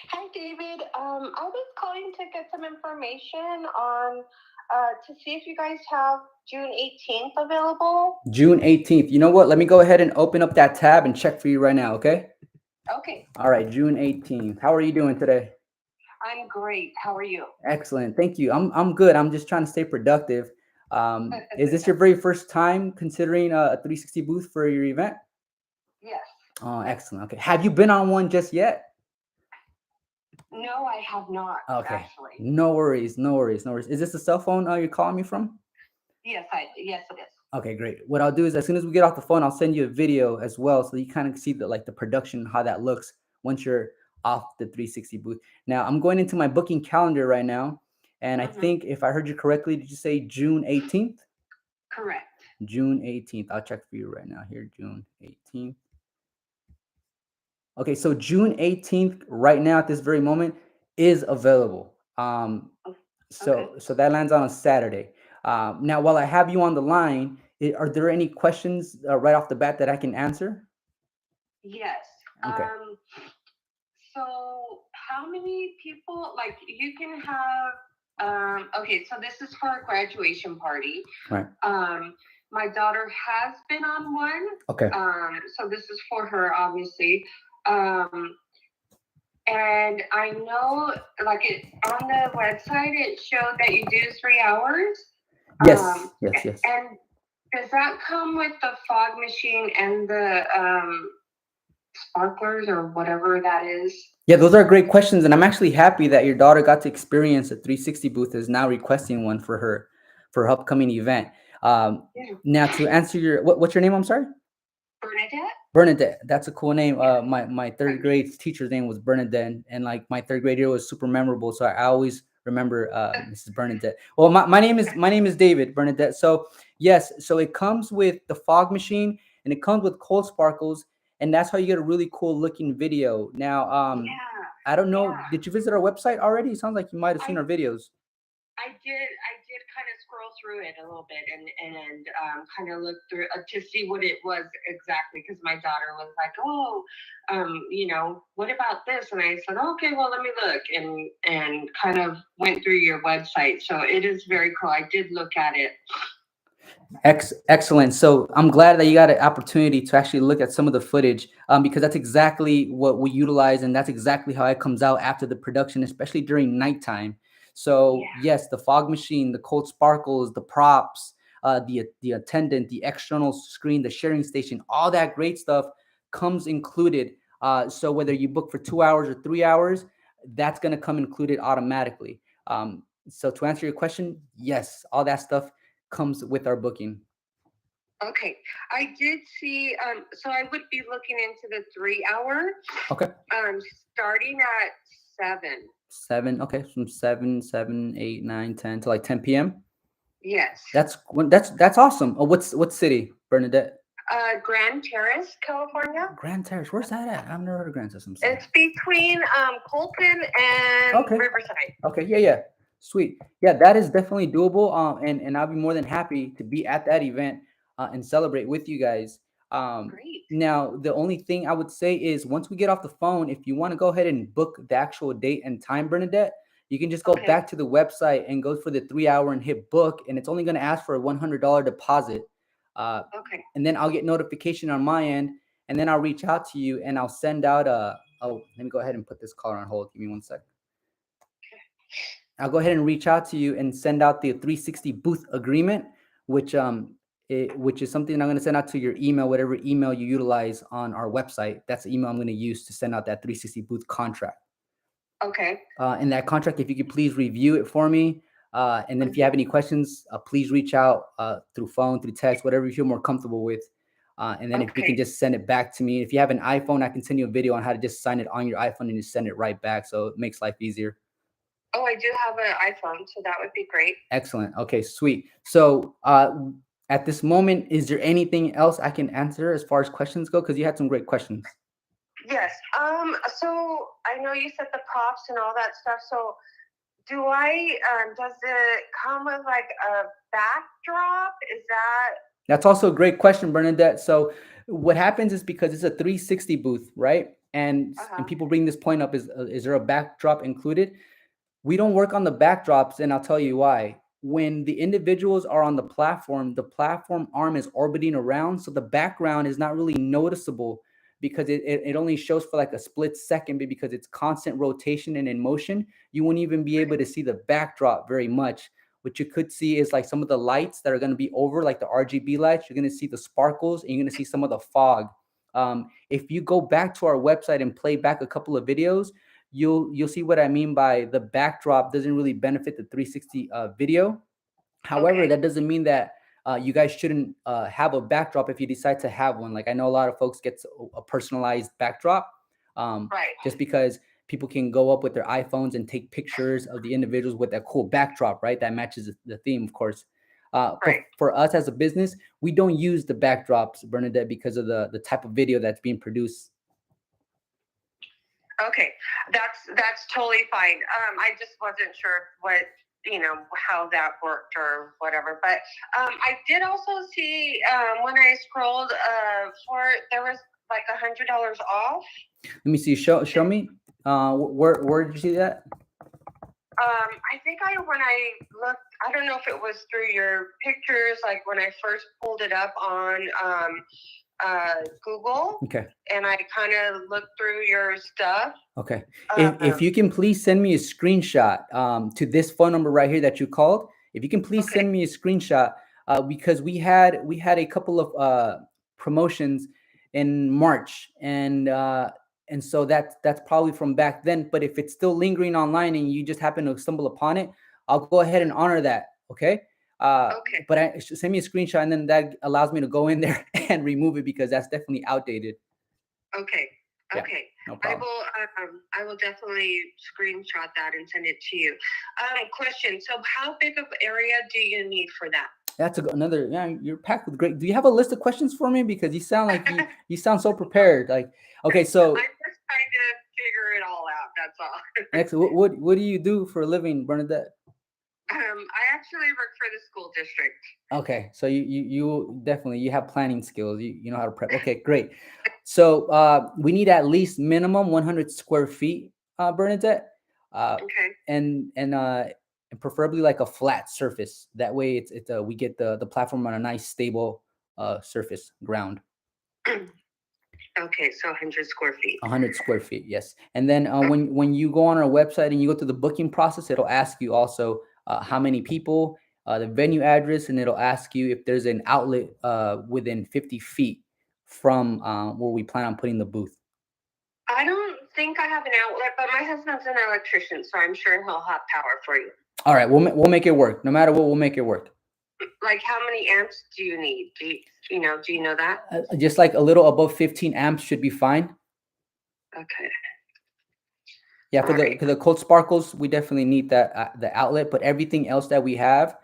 Hi, David. I was calling to get some information on to see if you guys have June 18th available. June 18th. You know what? Let me go ahead and open up that tab and check for you right now, okay? Okay. All right, June 18th. How are you doing today? I'm great. How are you? Excellent. Thank you. I'm good. I'm just trying to stay productive. Is this your very first time considering a 360 booth for your event? Yes. Oh, excellent. Okay. Have you been on one just yet? No, I have not. Okay. Actually. No worries. Is this a cell phone you're calling me from? Yes, it is. Okay, great. What I'll do is, as soon as we get off the phone, I'll send you a video as well, so you kind of see the production, how that looks once you're off the 360 booth. Now, I'm going into my booking calendar right now, and I think, if I heard you correctly, did you say June 18th? Correct. June 18th. I'll check for you right now here. June 18th. Okay, so June 18th, right now at this very moment, is available. So that lands on a Saturday. Now, while I have you on the line, are there any questions right off the bat that I can answer? Yes. Okay. So how many people, like, you can have, okay, so this is for a graduation party. Right. My daughter has been on one. Okay. So this is for her, obviously. And I know, like, on the website, it showed that you do 3 hours. Yes. Yes. And Does that come with the fog machine and the sparklers or whatever that is? Yeah, those are great questions, and I'm actually happy that your daughter got to experience a 360 booth. Is now requesting one for her upcoming event. Yeah. Now to answer your what's your name? I'm sorry. Bernadette? Bernadette. That's a cool name. Yeah. My third grade teacher's name was Bernadette, and like my third grade year was super memorable. So I always remember Mrs. Bernadette. Well, my name is David Bernadette. So yes, so it comes with the fog machine and it comes with cold sparkles, and that's how you get a really cool looking video. Now, Yeah. I don't know. Yeah. Did you visit our website already? It sounds like you might have seen I our videos. I did kind of scroll through it a little bit and kind of look through to see what it was exactly because my daughter was like, oh, what about this? And I said, okay, well, let me look and kind of went through your website. So it is very cool. I did look at it. Excellent. So I'm glad that you got an opportunity to actually look at some of the footage, because that's exactly what we utilize, and that's exactly how it comes out after the production, especially during nighttime. So Yeah. yes, the fog machine, the cold sparkles, the props, the attendant, the external screen, the sharing station, all that great stuff comes included. So whether you book for 2 hours or 3 hours, that's going to come included automatically. So to answer your question, yes, all that stuff comes with our booking. Okay. I did see, so I would be looking into the 3 hour, Okay. starting at 7. 7. Okay. From 7, 7, 8, 9, 10 to like 10 p.m. Yes. That's awesome. Oh, what city, Bernadette? Grand Terrace, California. Grand Terrace. Where's that at? I've never heard of Grand Terrace. It's between Colton and Okay. Riverside. Okay. Yeah. Yeah. Sweet. Yeah, that is definitely doable. And I'll be more than happy to be at that event and celebrate with you guys. Great. Now, the only thing I would say is once we get off the phone, if you want to go ahead and book the actual date and time, Bernadette, you can just go Okay. back to the website and go for the 3 hour and hit book, and it's only going to ask for a $100 deposit. Okay. And then I'll get notification on my end, and then I'll reach out to you and I'll send out a. Oh, let me go ahead and put this caller on hold. Give me 1 sec. I'll go ahead and reach out to you and send out the 360 booth agreement, which which is something I'm going to send out to your email, whatever email you utilize on our website. That's the email I'm going to use to send out that 360 booth contract. Okay. In that contract, if you could please review it for me. And then if you have any questions, please reach out through phone, through text, whatever you feel more comfortable with. And then if you can just send it back to me. If you have an iPhone, I can send you a video on how to just sign it on your iPhone and just send it right back. So it makes life easier. Oh, I do have an iPhone, so that would be great. Excellent. Okay, sweet. So at this moment, is there anything else I can answer as far as questions go? Because you had some great questions. Yes. So I know you said the props and all that stuff. So do I? Does it come with like a backdrop? Is that? That's also a great question, Bernadette. So what happens is because it's a 360 booth, right? And people bring this point up: is there a backdrop included? We don't work on the backdrops, and I'll tell you why. When the individuals are on the platform arm is orbiting around, so the background is not really noticeable because it only shows for like a split second, but because it's constant rotation and in motion, you won't even be able to see the backdrop very much. What you could see is like some of the lights that are going to be over, like the RGB lights. You're going to see the sparkles, and you're going to see some of the fog. If you go back to our website and play back a couple of videos, you'll see what I mean by the backdrop doesn't really benefit the 360 video. However, that doesn't mean that you guys shouldn't have a backdrop if you decide to have one. Like I know a lot of folks get a personalized backdrop, just because people can go up with their iPhones and take pictures of the individuals with that cool backdrop, right? That matches the theme, of course. But for us as a business, we don't use the backdrops, Bernadette, because of the type of video that's being produced. Okay, that's totally fine. I just wasn't sure what how that worked or whatever. But I did also see when I scrolled there was like $100 off. Let me see. Show me. Where did you see that? I think when I looked, I don't know if it was through your pictures, like when I first pulled it up on Google. Okay. And I kind of looked through your stuff. Okay. If you can please send me a screenshot to this phone number right here that you called. If you can please send me a screenshot, because we had a couple of promotions in March, and so that's probably from back then. But if it's still lingering online and you just happen to stumble upon it, I'll go ahead and honor that. Okay. Okay. But send me a screenshot, and then that allows me to go in there and remove it because that's definitely outdated. Okay. Yeah, Okay. no I problem. will I will definitely screenshot that and send it to you. Question. So how big of area do you need for that? That's another. Yeah, you're packed with great. Do you have a list of questions for me? Because you sound like you sound so prepared. Like, okay, so I'm just trying to figure it all out. That's all. next, what do you do for a living, Bernadette? I actually work for the school district. Okay, so you definitely you have planning skills. You know how to prep. Okay, great. So we need at least minimum 100 square feet, Bernadette, uh, Okay. and preferably like a flat surface. That way, it's we get the platform on a nice stable surface ground. Okay, so 100 square feet. 100 square feet, yes. And then when you go on our website and you go through the booking process, it'll ask you also how many people, the venue address, and it'll ask you if there's an outlet within 50 feet from where we plan on putting the booth. I don't think I have an outlet, but my husband's an electrician, so I'm sure he'll have power for you. All right, we'll make it work. No matter what, we'll make it work. Like, how many amps do you need? Do you know that? Just like a little above 15 amps should be fine. Okay. Yeah, for All right. the cold sparkles, we definitely need that the outlet, but everything else that we have,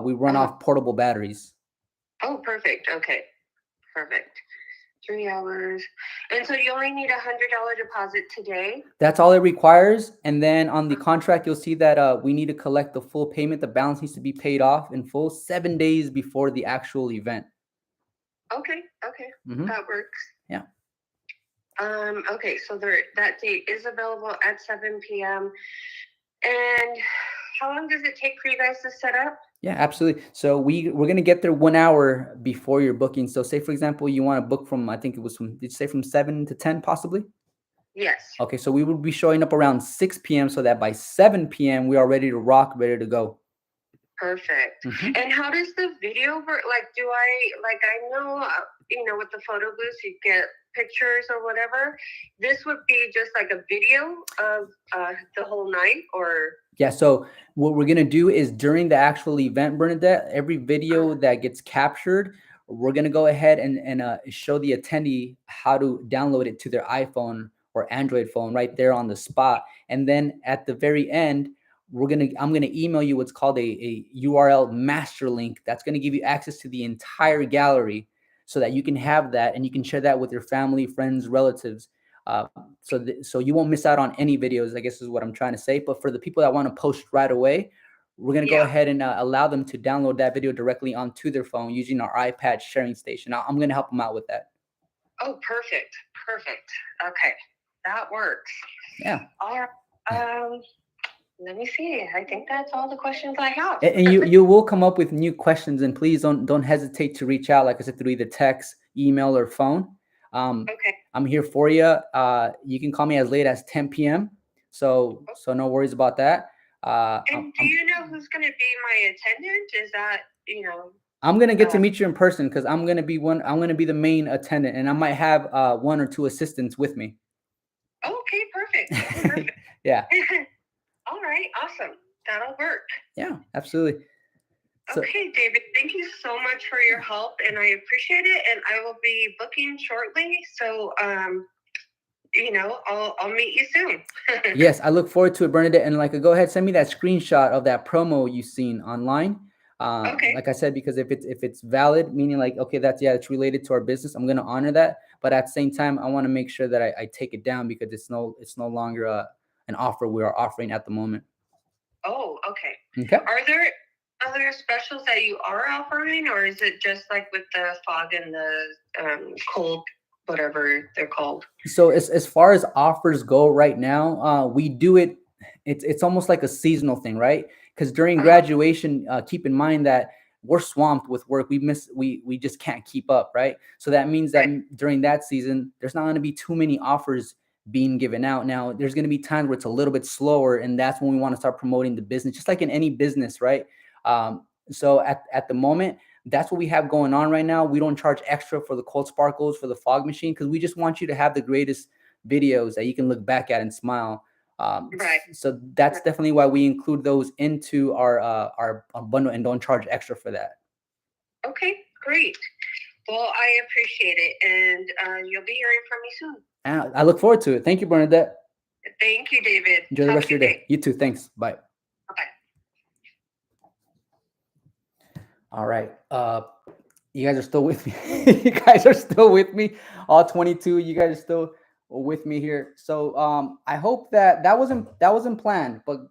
we run off portable batteries. Oh, perfect. Okay. Perfect. 3 hours. And so you only need $100 deposit today? That's all it requires. And then on the contract, you'll see that we need to collect the full payment. The balance needs to be paid off in full 7 days before the actual event. Okay. Okay. Mhm. That works. Yeah. Okay, so that date is available at 7 p.m. And how long does it take for you guys to set up? Yeah, absolutely. So we're gonna get there 1 hour before your booking. So say for example you want to book from, I think it was from, did you say from 7 to 10 possibly? Yes. Okay, so we would be showing up around 6 p.m. so that by 7 p.m. we are ready to rock, ready to go. Perfect. Mhm. And how does the video work? Like, I know, with the photo booths, you get pictures or whatever. This would be just like a video of the whole night, or? Yeah, so what we're gonna do is during the actual event, Bernadette, every video that gets captured, we're gonna go ahead and show the attendee how to download it to their iPhone or Android phone right there on the spot. And then at the very end, I'm gonna email you what's called a URL master link that's gonna give you access to the entire gallery so that you can have that and you can share that with your family, friends, relatives. So you won't miss out on any videos, I guess is what I'm trying to say. But for the people that want to post right away, we're going to go ahead and allow them to download that video directly onto their phone using our iPad sharing station. I'm going to help them out with that. Oh, perfect. Perfect. Okay. That works. Yeah. All right. Let me see. I think that's all the questions I have. And you will come up with new questions, and please don't hesitate to reach out, like I said, through either text, email, or phone. Okay. I'm here for you. You can call me as late as 10 p.m. So no worries about that. And do you know who's going to be my attendant? Is that, I'm gonna get to meet you in person because I'm gonna be the main attendant, and I might have 1 or 2 assistants with me. Okay, perfect. Perfect. Yeah. All right, awesome. That'll work. Yeah, absolutely. So, okay, David, thank you so much for your help, and I appreciate it. And I will be booking shortly. So, I'll meet you soon. yes, I look forward to it, Bernadette. And go ahead, send me that screenshot of that promo you've seen online. Okay. Like I said, because if it's valid, meaning okay, it's related to our business, I'm gonna honor that. But at the same time, I want to make sure that I take it down because it's no longer an offer we are offering at the moment. Oh, okay. Okay. Are there other specials that you are offering, or is it just like with the fog and the cold, whatever they're called? So as far as offers go right now, we do it. It's almost like a seasonal thing, right? Because during graduation, keep in mind that we're swamped with work. We just can't keep up, right? So that means that during that season, there's not going to be too many offers being given out. Now, there's going to be times where it's a little bit slower, and that's when we want to start promoting the business, just like in any business, right? So at the moment, That's what we have going on right now. We don't charge extra for the cold sparkles for the fog machine because we just want you to have the greatest videos that you can look back at and smile. Right. So that's definitely why we include those into our bundle and don't charge extra for that. Okay, great. Well, I appreciate it, and you'll be hearing from me soon. And I look forward to it. Thank you, Bernadette. Thank you, David. Enjoy the Have a rest of your good day. You too. Thanks. Bye. Bye. All right. You guys are still with me. You guys are still with me. All 22. You guys are still with me here. So I hope that wasn't planned, but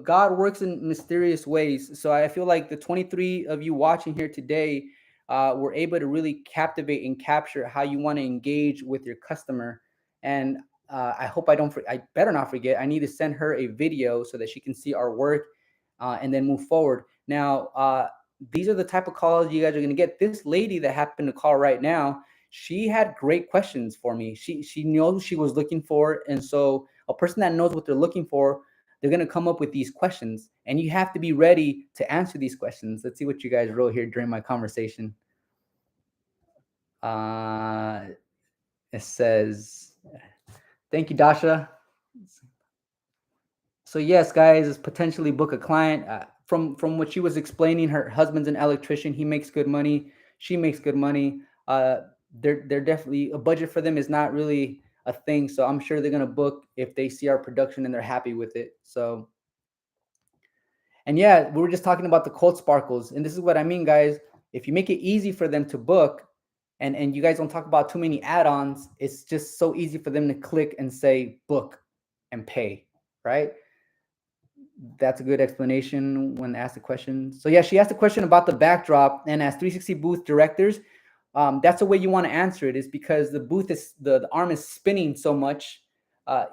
God works in mysterious ways. So I feel like the 23 of you watching here today were able to really captivate and capture how you want to engage with your customer. And I hope I better not forget. I need to send her a video so that she can see our work and then move forward. Now, these are the type of calls you guys are going to get. This lady that happened to call right now, she had great questions for me. She knows she was looking for, and so a person that knows what they're looking for, they're going to come up with these questions, and you have to be ready to answer these questions. Let's see what you guys wrote here during my conversation. It says, thank you, Dasha. So yes, guys, is potentially book a client. From what she was explaining, her husband's an electrician. He makes good money. She makes good money. They're definitely, a budget for them is not really a thing. So I'm sure they're gonna book if they see our production and they're happy with it. So, and yeah, we were just talking about the cold sparkles, and this is what I mean, guys. If you make it easy for them to book, and you guys don't talk about too many add-ons, it's just so easy for them to click and say book and pay, right? That's a good explanation when asked the question. So yeah, she asked a question about the backdrop, and as 360 booth directors, that's the way you want to answer it, is because the booth is the arm is spinning so much,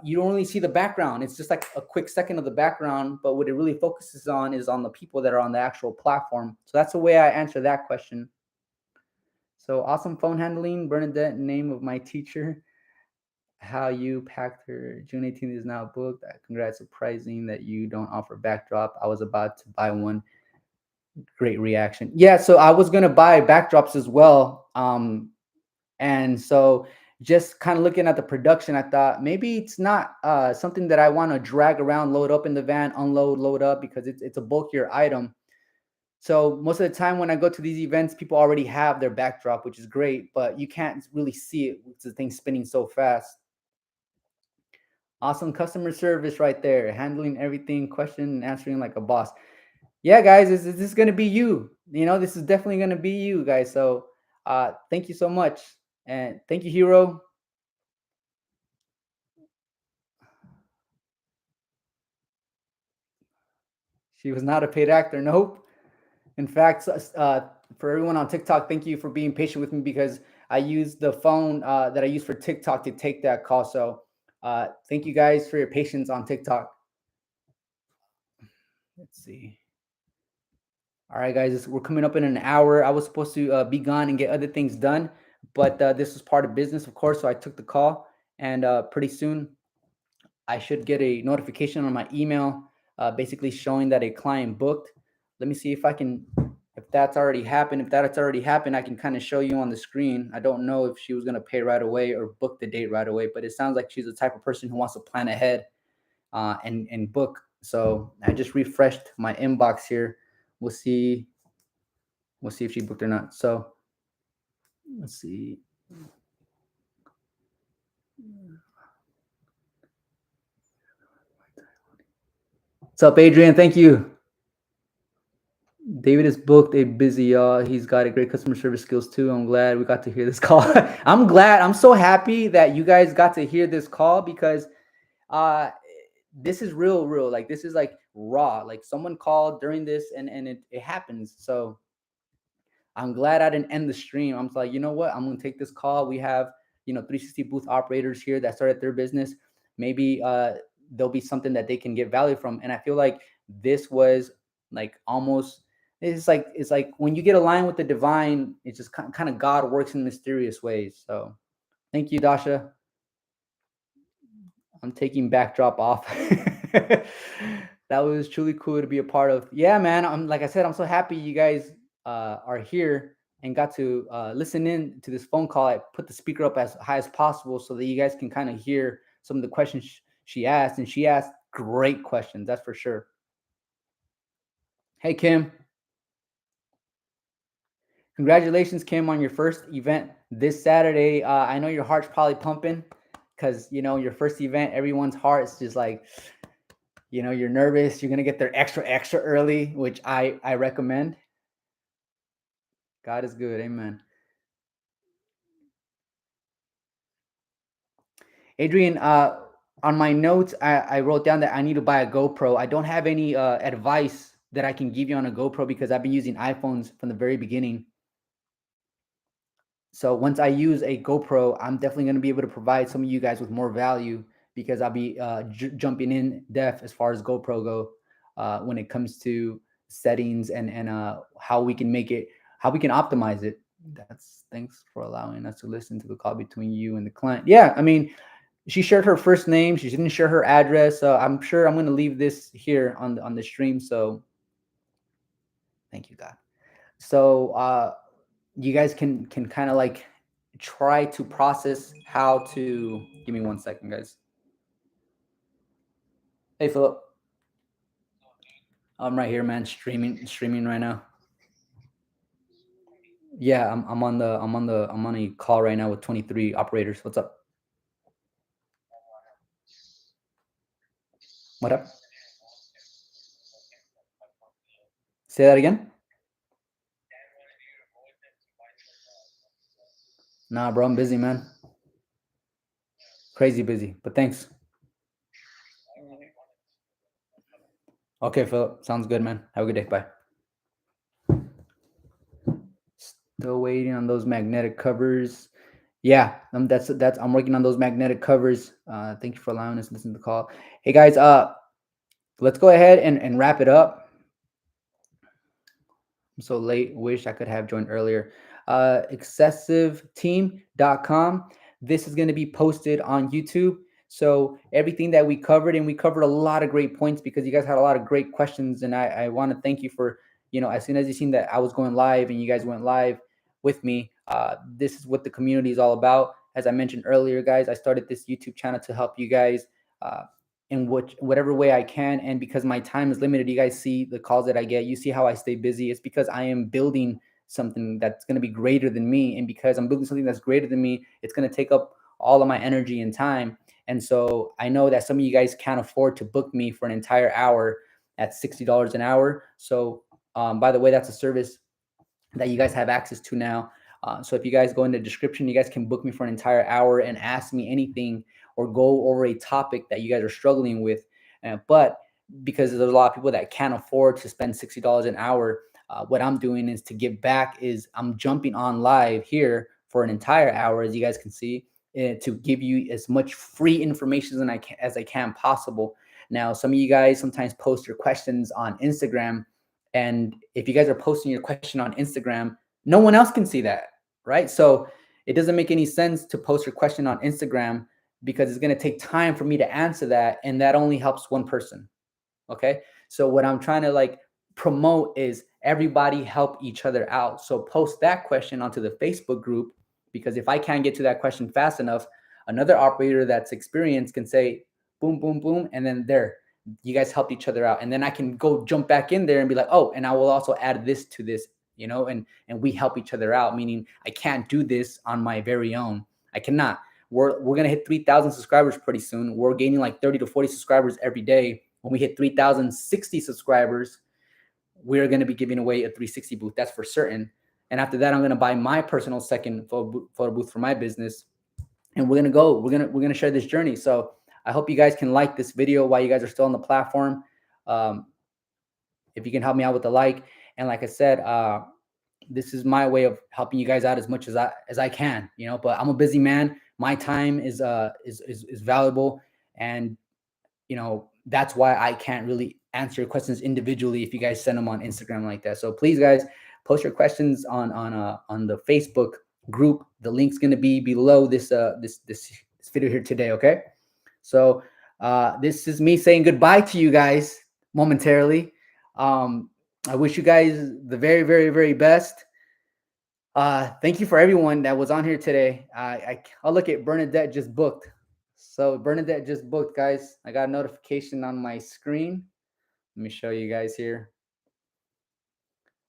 you don't really see the background. It's just like a quick second of the background, but what it really focuses on is on the people that are on the actual platform. So that's the way I answer that question. So awesome phone handling, Bernadette, name of my teacher. How you packed her. June 18th is now booked. Congrats, surprising that you don't offer backdrop. I was about to buy one. Great reaction. Yeah, so I was gonna buy backdrops as well. And so just kind of looking at the production, I thought maybe it's not something that I want to drag around, load up in the van, unload, load up, because it's a bulkier item. So most of the time when I go to these events, people already have their backdrop, which is great, but you can't really see it with the thing spinning so fast. Awesome customer service right there, handling everything, question and answering like a boss. Yeah, guys, this is gonna be you. You know, this is definitely gonna be you guys. So thank you so much. And thank you, Hero. She was not a paid actor, nope. In fact, for everyone on TikTok, thank you for being patient with me because I used the phone that I use for TikTok to take that call. So thank you guys for your patience on TikTok. Let's see. All right, guys, we're coming up in an hour. I was supposed to be gone and get other things done, but this was part of business, of course. So I took the call, and pretty soon I should get a notification on my email, basically showing that a client booked. Let me see if I can, if that's already happened. If that's already happened, I can kind of show you on the screen. I don't know if she was going to pay right away or book the date right away, but it sounds like she's the type of person who wants to plan ahead and book. So I just refreshed my inbox here. We'll see. We'll see if she booked or not. So let's see. What's up, Adrian? Thank you. David is booked a busy, y'all. He's got a great customer service skills too. I'm glad we got to hear this call. I'm glad. I'm so happy that you guys got to hear this call because uh this is real. Like this is like raw. Like someone called during this and it happens. So I'm glad I didn't end the stream. I'm like, you know what? I'm gonna take this call. We have, 360 booth operators here that started their business. Maybe there'll be something that they can get value from. And I feel like this was like almost, it's like when you get aligned with the divine, it's just kind of God works in mysterious ways. So thank you, Dasha. I'm taking backdrop off. That was truly cool to be a part of. Yeah, man. I'm like I said, I'm so happy you guys are here and got to listen in to this phone call. I put the speaker up as high as possible so that you guys can kind of hear some of the questions she asked, and she asked great questions. That's for sure. Hey, Kim. Congratulations, Kim, on your first event this Saturday. I know your heart's probably pumping because your first event, everyone's heart is just like, you're nervous. You're gonna get there extra early, which I recommend. God is good. Amen. Adrian, on my notes, I wrote down that I need to buy a GoPro. I don't have any advice that I can give you on a GoPro because I've been using iPhones from the very beginning. So once I use a GoPro, I'm definitely going to be able to provide some of you guys with more value because I'll be jumping in depth as far as GoPro go when it comes to settings and how we can make it, how we can optimize it. That's Thanks for allowing us to listen to the call between you and the client. Yeah, I mean, she shared her first name. She didn't share her address. So I'm sure I'm going to leave this here on the stream. So thank you, God. So you guys can kind of like try to process how to give me 1 second, guys. Hey, Philip. I'm right here, man. Streaming right now. Yeah, I'm on a call right now with 23 operators. What's up? What up? Say that again. Nah, bro, I'm busy, man. Crazy busy. But thanks. Okay, Philip. Sounds good, man. Have a good day. Bye. Still waiting on those magnetic covers. Yeah, that's I'm working on those magnetic covers. Thank you for allowing us to listen to the call. Hey guys, let's go ahead and wrap it up. I'm so late. Wish I could have joined earlier. Excessiveteam.com. This is going to be posted on YouTube. So everything that we covered, and we covered a lot of great points because you guys had a lot of great questions. And I want to thank you for, as soon as you seen that I was going live and you guys went live with me, this is what the community is all about. As I mentioned earlier, guys, I started this YouTube channel to help you guys uh, in whatever way I can. And because my time is limited, you guys see the calls that I get. You see how I stay busy. It's because I am building something that's going to be greater than me. And because I'm building something that's greater than me, it's going to take up all of my energy and time. And so I know that some of you guys can't afford to book me for an entire hour at $60 an hour. So by the way, that's a service that you guys have access to now. So if you guys go in the description, you guys can book me for an entire hour and ask me anything or go over a topic that you guys are struggling with. But because there's a lot of people that can't afford to spend $60 an hour, what I'm doing is to give back is I'm jumping on live here for an entire hour, as you guys can see, to give you as much free information as I can possible. Now, some of you guys sometimes post your questions on Instagram, and if you guys are posting your question on Instagram, no one else can see that, right? So it doesn't make any sense to post your question on Instagram because it's going to take time for me to answer that. And that only helps one person. Okay. So what I'm trying to like promote is everybody help each other out. So post that question onto the Facebook group, because if I can't get to that question fast enough, another operator that's experienced can say boom, boom, boom. And then there, you guys help each other out. And then I can go jump back in there and be like, oh, and I will also add this to this, and we help each other out. Meaning I can't do this on my very own. I cannot. We're gonna hit 3,000 subscribers pretty soon. We're gaining like 30 to 40 subscribers every day. When we hit 3,060 subscribers, we're going to be giving away a 360 booth. That's for certain. And after that, I'm going to buy my personal second photo booth for my business. And we're going to go. We're going to share this journey. So I hope you guys can like this video while you guys are still on the platform. If you can help me out with the like. And like I said, this is my way of helping you guys out as much as I can, but I'm a busy man. My time is valuable. And that's why I can't really answer your questions individually if you guys send them on Instagram like that. So please, guys, post your questions on the Facebook group. The link's gonna be below this video here today. Okay. So this is me saying goodbye to you guys. momentarily. Um, I wish you guys the very, very, very best. Thank you for everyone that was on here today. I'll look at Bernadette just booked. So Bernadette just booked, guys. I got a notification on my screen. Let me show you guys here.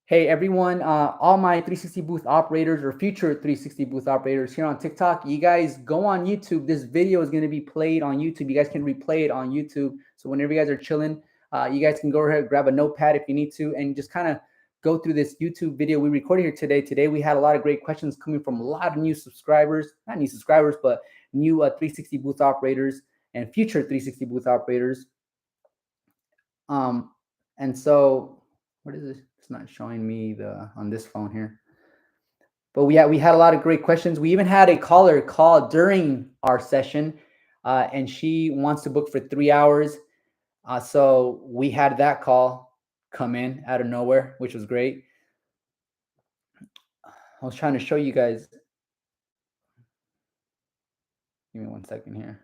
Hey everyone, all my 360 booth operators or future 360 booth operators here on TikTok, you guys go on YouTube. This video is going to be played on YouTube. You guys can replay it on YouTube. So whenever you guys are chilling, you guys can go ahead, grab a notepad if you need to, and just kind of go through this YouTube video we recorded here today. Today we had a lot of great questions coming from a lot of new subscribers, not new subscribers, but new 360 booth operators and future 360 booth operators. Um, and so what is this? It's not showing me the on this phone here. But we had a lot of great questions. We even had a caller call during our session, and she wants to book for 3 hours. So we had that call come in out of nowhere, which was great. I was trying to show you guys. Give me 1 second here.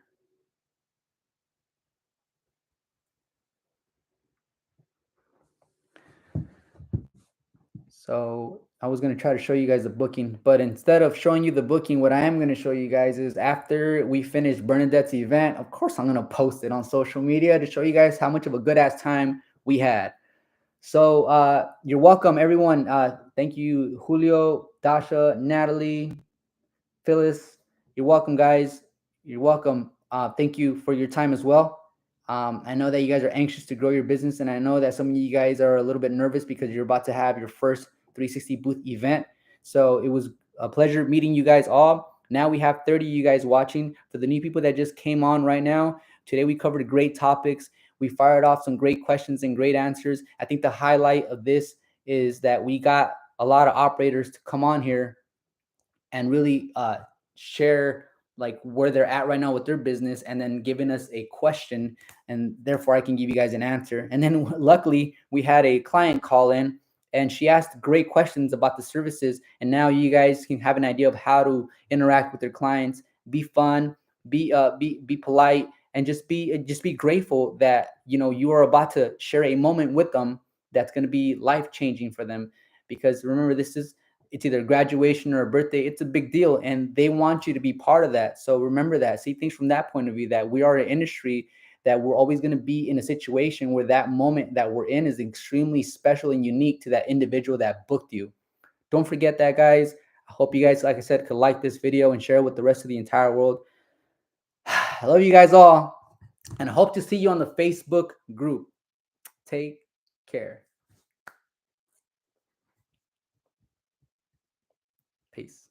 So I was going to try to show you guys the booking, but instead of showing you the booking, what I am going to show you guys is after we finish Bernadette's event, of course, I'm going to post it on social media to show you guys how much of a good ass time we had. So you're welcome, everyone. Thank you, Julio, Dasha, Natalie, Phyllis. You're welcome, guys. You're welcome. Thank you for your time as well. I know that you guys are anxious to grow your business, and I know that some of you guys are a little bit nervous because you're about to have your first 360 booth event. So it was a pleasure meeting you guys all. Now we have 30 of you guys watching. For the new people that just came on right now, today we covered great topics. We fired off some great questions and great answers. I think the highlight of this is that we got a lot of operators to come on here and really share like where they're at right now with their business, and then giving us a question, and therefore I can give you guys an answer. And then luckily we had a client call in, and she asked great questions about the services, and now you guys can have an idea of how to interact with their clients, be fun, be polite, and just be grateful that you are about to share a moment with them that's going to be life changing for them. Because remember, it's either graduation or a birthday. It's a big deal, and they want you to be part of that. So remember that. See things from that point of view, that we are an industry that we're always going to be in a situation where that moment that we're in is extremely special and unique to that individual that booked you. Don't forget that, guys. I hope you guys, like I said, could like this video and share it with the rest of the entire world. I love you guys all, and I hope to see you on the Facebook group. Take care. Peace.